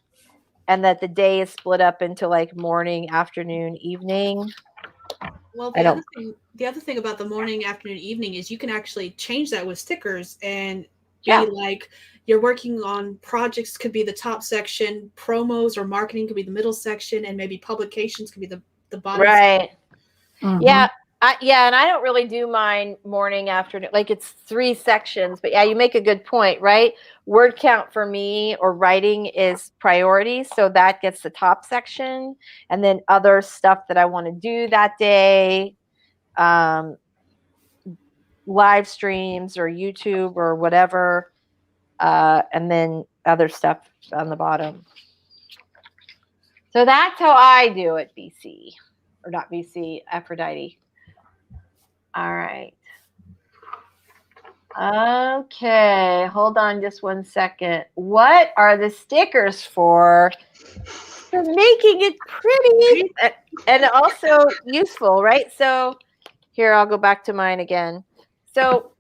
and that the day is split up into like morning, afternoon, evening. Well, the other thing about the morning, afternoon, evening is you can actually change that with stickers and be like you're working on projects could be the top section, promos or marketing could be the middle section, and maybe publications could be the bottom. Right. Yeah. And I don't really do mine morning, afternoon. Like it's 3 sections. But yeah, you make a good point, right? Word count for me or writing is priority. So that gets the top section. And then other stuff that I want to do that day, live streams or YouTube or whatever. And then other stuff on the bottom. So that's how I do it, BC. Or not BC, Aphrodite. All right. Okay, hold on just one second. What are the stickers for? For making it pretty and also useful, right? So here, I'll go back to mine again. So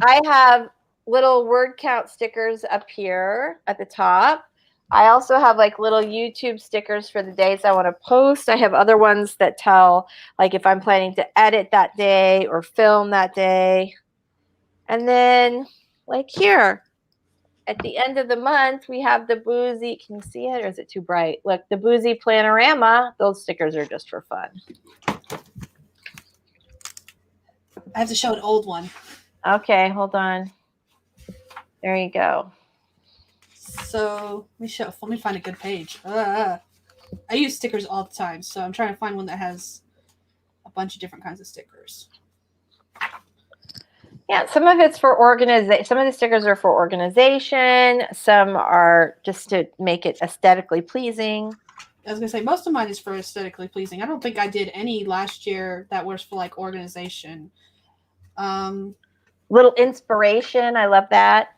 I have little word count stickers up here at the top. I also have like little YouTube stickers for the days I want to post. I have other ones that tell like if I'm planning to edit that day or film that day. And then like here at the end of the month, we have the BOOZY. Can you see it or is it too bright? Look, the BOOZY PLANNER-o-RAMA. Those stickers are just for fun. I have to show an old one. Okay, hold on. There you go. So let me find a good page. I use stickers all the time, so I'm trying to find one that has a bunch of different kinds of stickers. Yeah, some of it's for organization. Some of the stickers are for organization. Some are just to make it aesthetically pleasing. I was gonna say most of mine is for aesthetically pleasing. I don't think I did any last year that was for like organization. Little inspiration. I love that.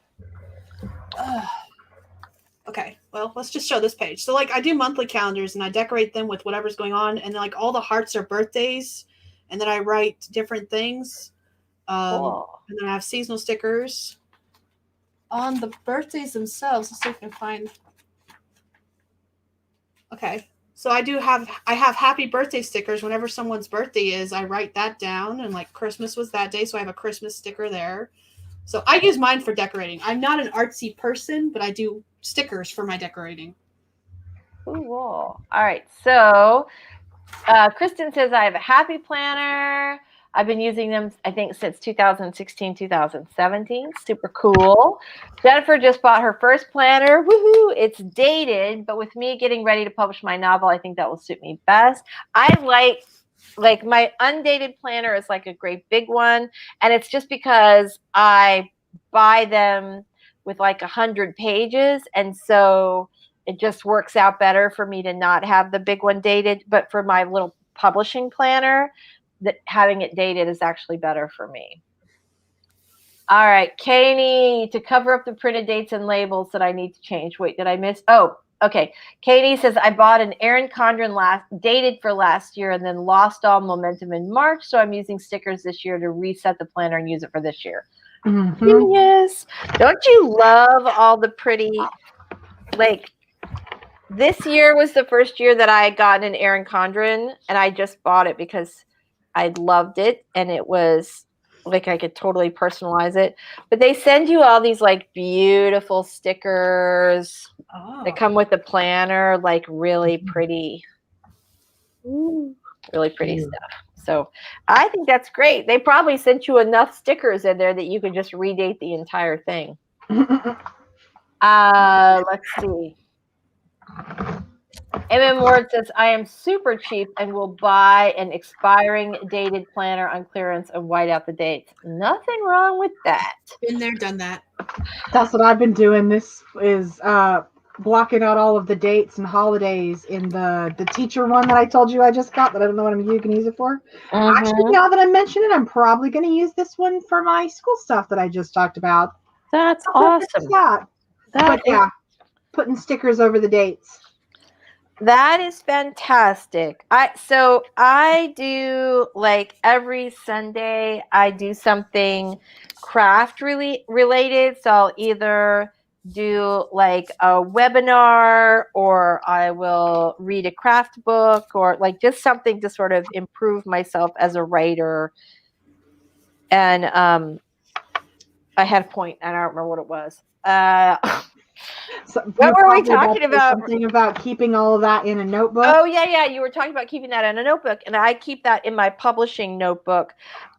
Okay, well, let's just show this page. So like I do monthly calendars and I decorate them with whatever's going on, and then like all the hearts are birthdays, and then I write different things. Cool. And then I have seasonal stickers on the birthdays themselves. Let's see if I can find. Okay, so I have happy birthday stickers. Whenever someone's birthday is, I write that down, and like Christmas was that day, so I have a Christmas sticker there. So I use mine for decorating. I'm not an artsy person, but I do stickers for my decorating. Cool. All right. So Kristen says, I have a happy planner. I've been using them, I think, since 2016, 2017. Super cool. Jennifer just bought her first planner. Woohoo! It's dated, but with me getting ready to publish my novel, I think that will suit me best. I like my undated planner is like a great big one. And it's just because I buy them with like 100 pages. And so it just works out better for me to not have the big one dated. But for my little publishing planner, that having it dated is actually better for me. All right, Katie, to cover up the printed dates and labels that I need to change. Wait, did I miss? Oh, okay. Katie says, I bought an Erin Condren dated for last year and then lost all momentum in March. So I'm using stickers this year to reset the planner and use it for this year. Genius. Don't you love all the pretty, like, This year was the first year that I got an Erin Condren, and I just bought it because I loved it, and it was like I could totally personalize it. But they send you all these like beautiful stickers that come with the planner, like really pretty stuff. So I think that's great. They probably sent you enough stickers in there that you could just redate the entire thing. Let's see. MM Ward says, I am super cheap and will buy an expiring dated planner on clearance and white out the dates. Nothing wrong with that. Been there, done that. That's what I've been doing. This is blocking out all of the dates and holidays in the teacher one that I told you I just got, but I don't know what you can use it for. Actually, now that I mention it, I'm probably going to use this one for my school stuff that I just talked about. That's awesome. But yeah, putting stickers over the dates. That is fantastic. So I do, like, every Sunday I do something craft related. So I'll either do like a webinar, or I will read a craft book, or like just something to sort of improve myself as a writer. And I had a point, and I don't remember what it was. So what were we talking about? Something about keeping all of that in a notebook. Oh, yeah. You were talking about keeping that in a notebook, and I keep that in my publishing notebook,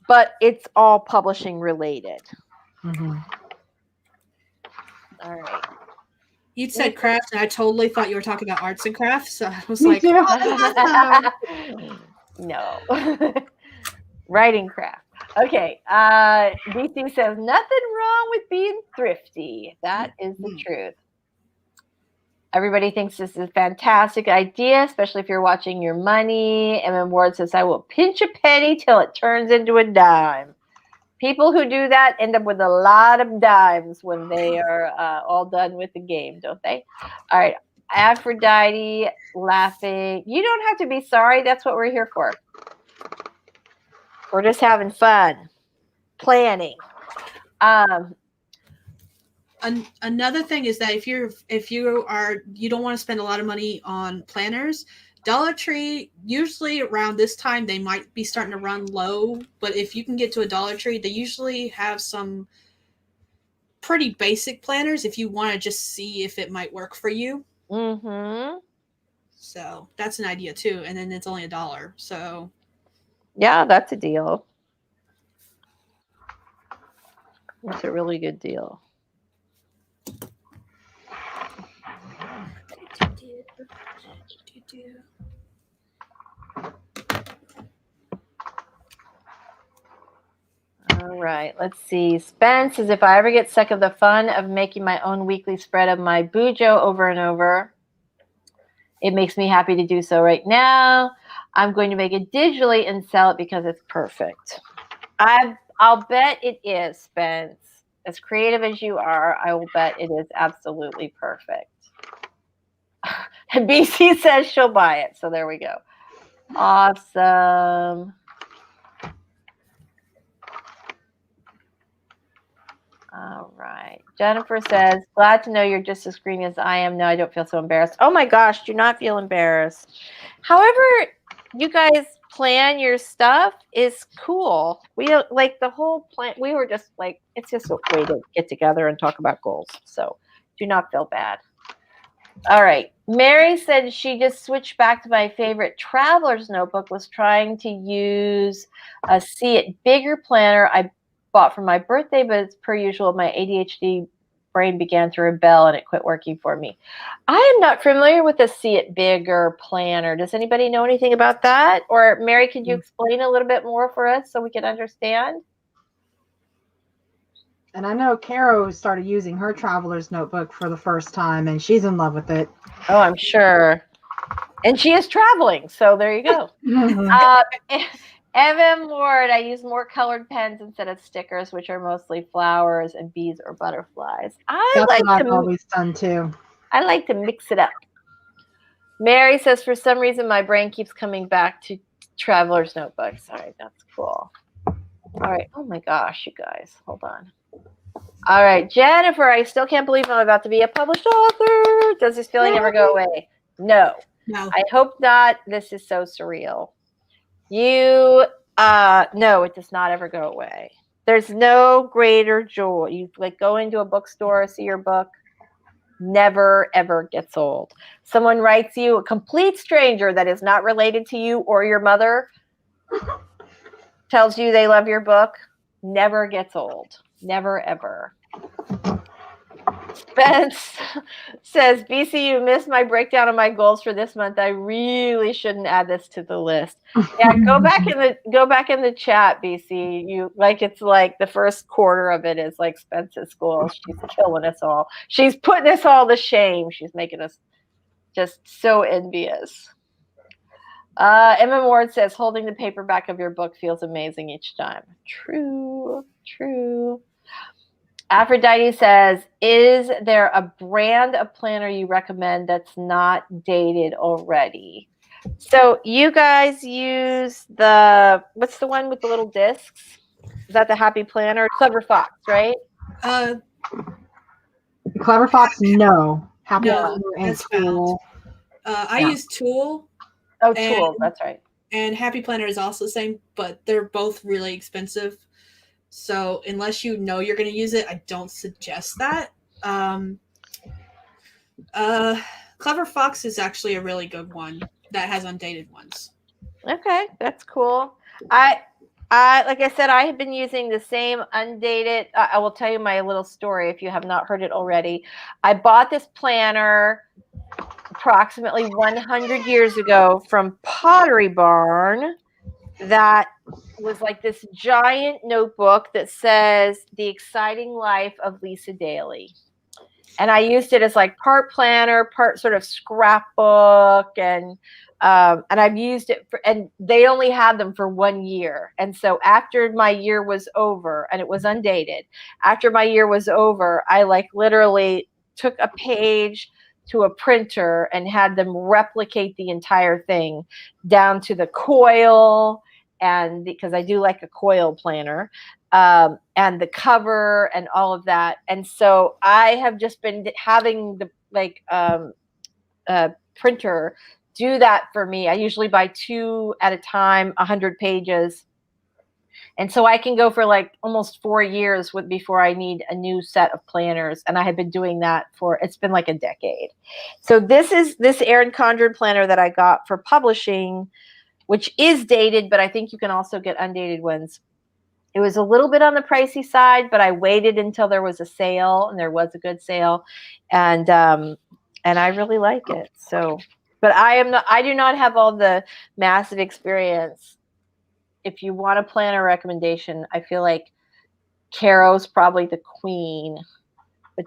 but it's all publishing related. Mm-hmm. All right. You said crafts, and I totally thought you were talking about arts and crafts. So I was Me like, too. No. Writing craft. Okay. DC says, nothing wrong with being thrifty. That is the truth. Everybody thinks this is a fantastic idea, especially if you're watching your money. MM Ward says, I will pinch a penny till it turns into a dime. People who do that end up with a lot of dimes when they are all done with the game, don't they? All right. Aphrodite laughing. You don't have to be sorry. That's what we're here for. We're just having fun. Planning. Another thing is that if you don't want to spend a lot of money on planners, Dollar Tree, usually around this time they might be starting to run low, but if you can get to a Dollar Tree, they usually have some pretty basic planners if you want to just see if it might work for you. Mm-hmm. So that's an idea too, and then it's only $1. So yeah, that's a deal. That's a really good deal. All right, let's see. Spence says, if I ever get sick of the fun of making my own weekly spread of my Bujo over and over, it makes me happy to do so right now. I'm going to make it digitally and sell it because it's perfect. I'll bet it is, Spence. As creative as you are, I will bet it is absolutely perfect. And BC says she'll buy it, so there we go. Awesome. All right. Jennifer says, glad to know you're just as green as I am. No, I don't feel so embarrassed. Oh my gosh, do not feel embarrassed. However you guys plan your stuff is cool. We don't like the whole plan. We were just like, it's just a way to get together and talk about goals. So do not feel bad. All right. Mary said she just switched back to my favorite traveler's notebook, was trying to use a See It Bigger planner I bought for my birthday, but as per usual, my ADHD brain began to rebel and it quit working for me. I am not familiar with the See It Bigger planner. Does anybody know anything about that? Or Mary, could you explain a little bit more for us so we can understand? And I know Carrow started using her traveler's notebook for the first time, and she's in love with it. Oh, I'm sure. And she is traveling, so there you go. MM Ward, I use more colored pens instead of stickers, which are mostly flowers and bees or butterflies. That's what I've always done too. I like to mix it up. Mary says, for some reason, my brain keeps coming back to traveler's notebooks. All right, that's cool. All right. Oh my gosh, you guys. Hold on. All right, Jennifer, I still can't believe I'm about to be a published author. Does this feeling ever go away? No. No. I hope not. This is so surreal. No, it does not ever go away. There's no greater joy. You like go into a bookstore, see your book, never ever gets old. Someone writes you, a complete stranger that is not related to you or your mother, tells you they love your book, never gets old. Never ever. Spence says, BC, you missed my breakdown of my goals for this month. I really shouldn't add this to the list. Yeah, go back in the chat, BC. You like it's like the first quarter of it is like Spence's goals. She's killing us all. She's putting us all to shame. She's making us just so envious. Emma Ward says, holding the paperback of your book feels amazing each time. True. Aphrodite says, is there a brand of planner you recommend that's not dated already? So you guys use what's the one with the little discs? Is that the Happy Planner? Clever Fox, right? Clever Fox, no. Happy No, Planner and that's Tool. I use Tool. Oh, Tool, that's right. And Happy Planner is also the same, but they're both really expensive. So unless you know you're going to use it, I don't suggest that. Clever Fox is actually a really good one that has undated ones. Okay, that's cool. I like I said, I have been using the same undated. I will tell you my little story if you have not heard it already. I bought this planner approximately 100 years ago from Pottery Barn that was like this giant notebook that says The Exciting Life of Lisa Daly. And I used it as like part planner, part sort of scrapbook, and I've used it and they only had them for 1 year. And so after my year was over, and it was undated, after my year was over, I like literally took a page to a printer and had them replicate the entire thing down to the coil, and because I do like a coil planner, and the cover and all of that. And so I have just been having the printer do that for me. I usually buy 2 at a time, 100 pages. And so I can go for like almost 4 years before I need a new set of planners. And I have been doing that it's been like a decade. So this is this Erin Condren planner that I got for publishing, which is dated, but I think you can also get undated ones. It was a little bit on the pricey side, but I waited until there was a sale, and there was a good sale, and I really like it. So, but I do not have all the massive experience. If you want a planner recommendation, I feel like Carrow's probably the queen, but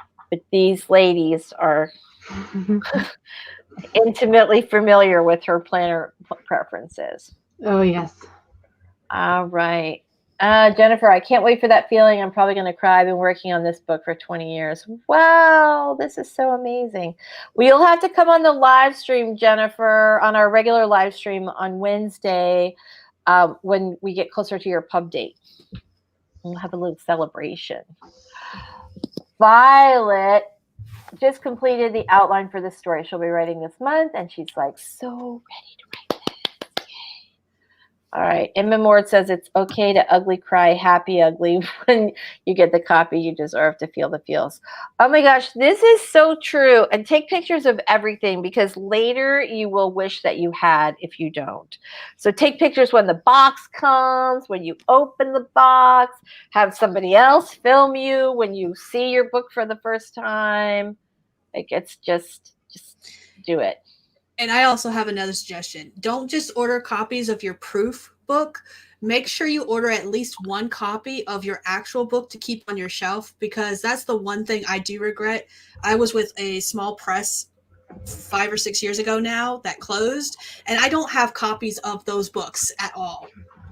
these ladies are intimately familiar with her planner preferences. Oh, yes. All right. Jennifer, I can't wait for that feeling. I'm probably going to cry. I've been working on this book for 20 years. Wow, this is so amazing. Well, you'll have to come on the live stream, Jennifer, on our regular live stream on Wednesday when we get closer to your pub date. We'll have a little celebration. Violet just completed the outline for the story she'll be writing this month, and she's like so ready to write this. Yay. All right. Emma Mord says it's okay to ugly cry, happy ugly. When you get the copy, you deserve to feel the feels. Oh my gosh, this is so true. And take pictures of everything, because later you will wish that you had if you don't. So take pictures when the box comes, when you open the box, have somebody else film you when you see your book for the first time. Like, it's just do it. And I also have another suggestion. Don't just order copies of your proof book. Make sure you order at least 1 copy of your actual book to keep on your shelf, because that's the one thing I do regret. I was with a small press 5 or 6 years ago now that closed, and I don't have copies of those books at all.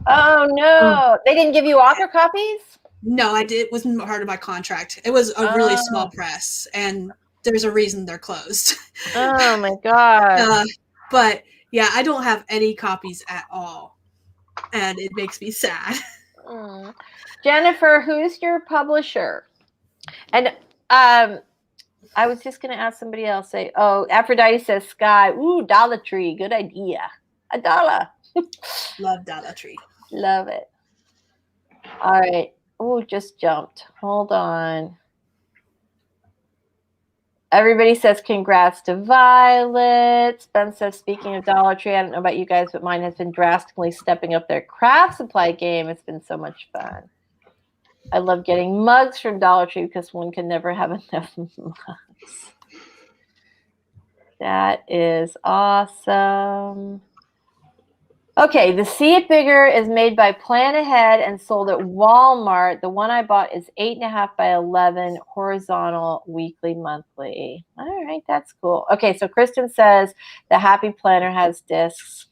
Oh, no. They didn't give you author copies? No, it wasn't part of my contract. It was a really small press, and there's a reason they're closed. Oh my god. But yeah, I don't have any copies at all, and it makes me sad. Jennifer, who's your publisher? And I was just going to ask somebody else. Say, oh, Aphrodite says Sky. Ooh, Dollar Tree. Good idea. $1. Love Dollar Tree. Love it. All right. Ooh, just jumped. Hold on. Everybody says congrats to Violet. Ben says, speaking of Dollar Tree, I don't know about you guys, but mine has been drastically stepping up their craft supply game. It's been so much fun. I love getting mugs from Dollar Tree because one can never have enough mugs. That is awesome. Okay, the See It Bigger is made by Plan Ahead and sold at Walmart. The one I bought is 8.5 by 11, horizontal, weekly, monthly. All right, that's cool. Okay, so Kristen says the Happy Planner has discs.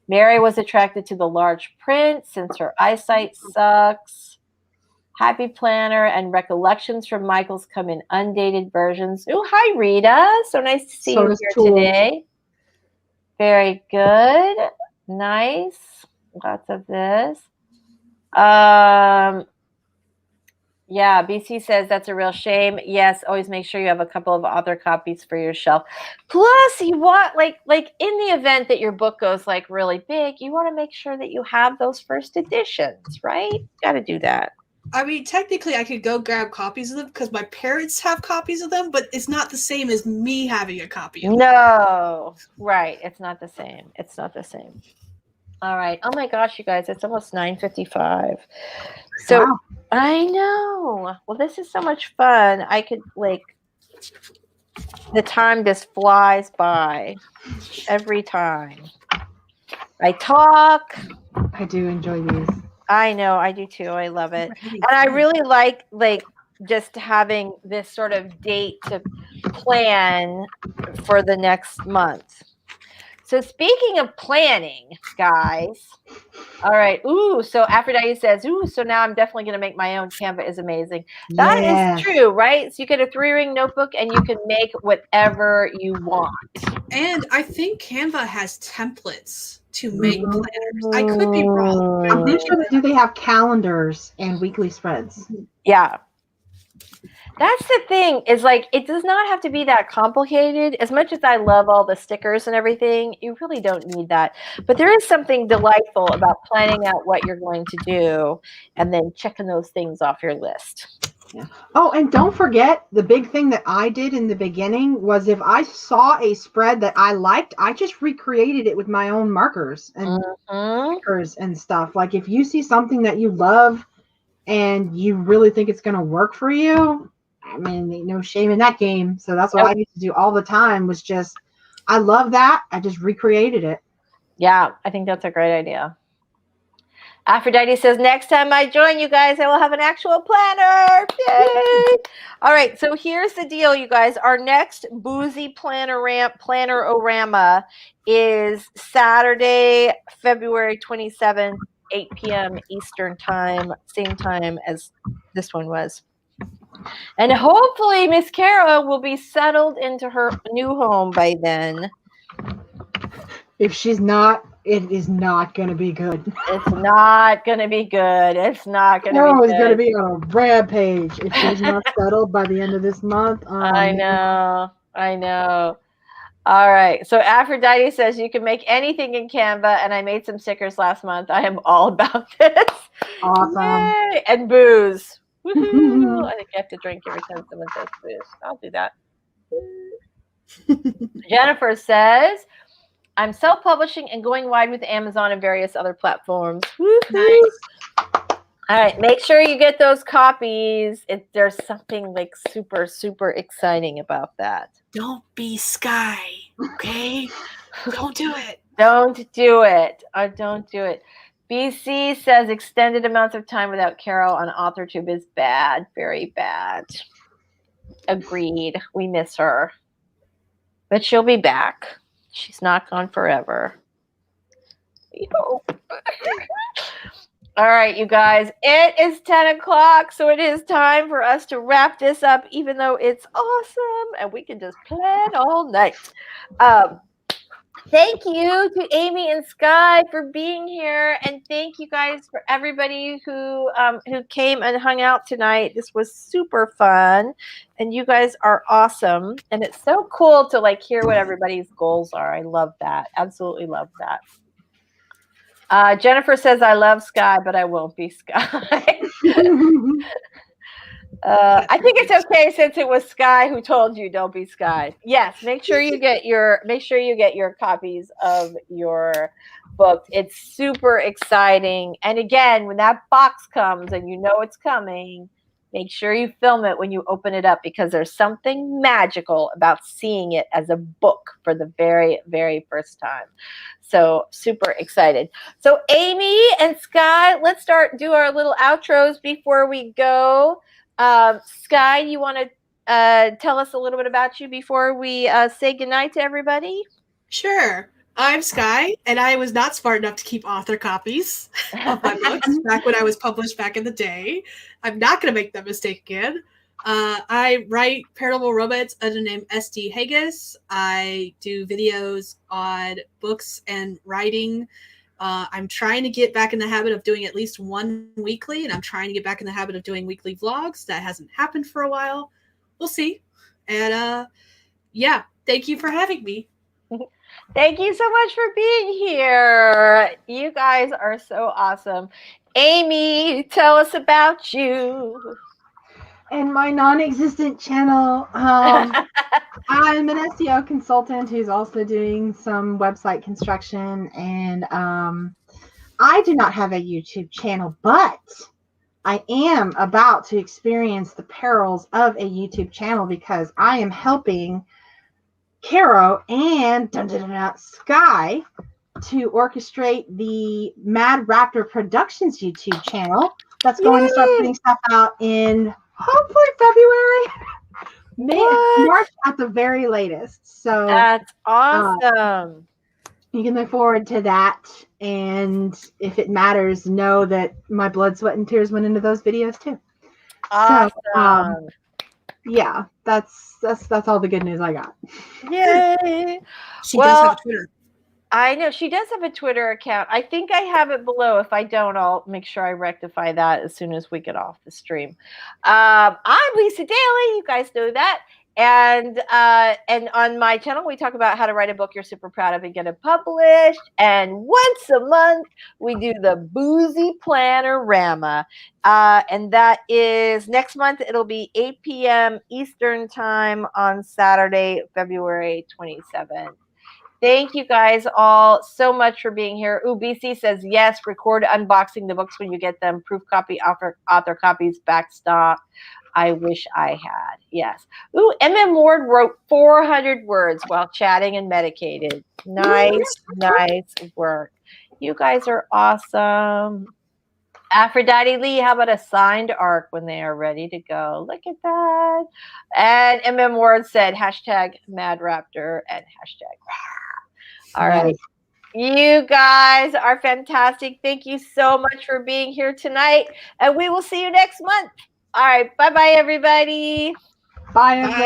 Mary was attracted to the large print since her eyesight sucks. Happy Planner and Recollections from Michaels come in undated versions. Oh, hi, Rita. So nice to see you here today. Very good. Nice. Lots of this. Yeah, BC says that's a real shame. Yes, always make sure you have a couple of author copies for your shelf. Plus, you want like in the event that your book goes like really big, you want to make sure that you have those first editions, right? Got to do that. I mean, technically, I could go grab copies of them because my parents have copies of them, but it's not the same as me having a copy of them. No, right. It's not the same. It's not the same. All right. Oh my gosh, you guys, it's almost 9:55. So wow. I know. Well, this is so much fun. I could the time just flies by every time I talk. I do enjoy these. I know, I do too. I love it. And I really like just having this sort of date to plan for the next month. So speaking of planning, guys. All right. Ooh, so Aphrodite says, ooh, so now I'm definitely going to make my own. Canva is amazing. That is true, right? So you get a 3-ring notebook and you can make whatever you want. And I think Canva has templates to make planners. I could be wrong. I'm pretty sure they have calendars and weekly spreads. Yeah. That's the thing is it does not have to be that complicated. As much as I love all the stickers and everything, you really don't need that. But there is something delightful about planning out what you're going to do and then checking those things off your list. Yeah. Oh, and don't forget the big thing that I did in the beginning was if I saw a spread that I liked, I just recreated it with my own markers and stickers and stuff. Like if you see something that you love and you really think it's going to work for you, I mean, no shame in that game. So that's what I used to do all the time was just, I love that. I just recreated it. Yeah, I think that's a great idea. Aphrodite says, next time I join you guys, I will have an actual planner. Yay! All right, so here's the deal, you guys. Our next BOOZY Planner-o-RAMA is Saturday, February 27th, 8 p.m. Eastern time, same time as this one was. And hopefully Miss Carrow will be settled into her new home by then. If she's not, it is not going to be good. It's not going to be good. It's not going to be good. Carrow is going to be on a rampage if she's not settled by the end of this month. I know. I know. All right. So Aphrodite says you can make anything in Canva, and I made some stickers last month. I am all about this. Awesome. Yay! And booze. Woo-hoo. I think you have to drink every time someone says booze. I'll do that. Jennifer says, I'm self-publishing and going wide with Amazon and various other platforms. Nice. All right. Make sure you get those copies. There's something super, super exciting about that. Don't be Sky, okay? Don't do it. Don't do it. Don't do it. BC says extended amounts of time without Carrow on AuthorTube is bad. Very bad. Agreed. We miss her. But she'll be back. She's not gone forever. We hope. All right, you guys. It is 10 o'clock, so it is time for us to wrap this up, even though it's awesome and we can just plan all night. Thank you to Amy and Sky for being here, and thank you guys for everybody who came and hung out tonight. This was super fun, and you guys are awesome. And it's so cool to like hear what everybody's goals are. I love that. Absolutely love that. Jennifer says, "I love Sky, but I won't be Sky." I think it's okay since it was Sky who told you don't be Sky. Yes, make sure you get your copies of your book. It's super exciting. And again, when that box comes and you know it's coming, make sure you film it when you open it up because there's something magical about seeing it as a book for the very, very first time. So super excited. So Amy and Sky, let's do our little outros before we go. Sky, you want to tell us a little bit about you before we say goodnight to everybody? Sure. I'm Sky, and I was not smart enough to keep author copies of my books back when I was published back in the day. I'm not going to make that mistake again. I write paranormal romance under the name SD Haggis. I do videos on books and writing. I'm trying to get back in the habit of doing at least one weekly, and I'm trying to get back in the habit of doing weekly vlogs. That hasn't happened for a while. We'll see. And yeah, thank you for having me. Thank you so much for being here. You guys are so awesome. Amy, tell us about you. And my non-existent channel, I'm an SEO consultant who's also doing some website construction, and I do not have a YouTube channel, but I am about to experience the perils of a YouTube channel because I am helping Carrow and Sky to orchestrate the Mad Raptor Productions YouTube channel that's going to start putting stuff out in hopefully February, March at the very latest. So that's awesome. You can look forward to that, and if it matters, know that my blood, sweat, and tears went into those videos too. Awesome. So, yeah, that's all the good news I got. Yay! She does have a Twitter. I know she does have a Twitter account. I think I have it below. If I don't, I'll make sure I rectify that as soon as we get off the stream. I'm Lisa Daly. You guys know that. And on my channel, we talk about how to write a book you're super proud of and get it published. And once a month, we do the BOOZY PLANNER-o-RAMA. And that is next month. It'll be 8 p.m. Eastern time on Saturday, February 27th. Thank you guys all so much for being here. Ooh, BC says, yes, record unboxing the books when you get them. Proof copy, author copies, backstop. I wish I had. Yes. Ooh, MM Ward wrote 400 words while chatting and medicated. Nice, nice work. You guys are awesome. Aphrodite Lee, how about a signed arc when they are ready to go? Look at that. And MM Ward said, hashtag Mad Raptor and hashtag. All right. You guys are fantastic. Thank you so much for being here tonight. And we will see you next month. All right. Bye-bye, everybody. Bye, everybody.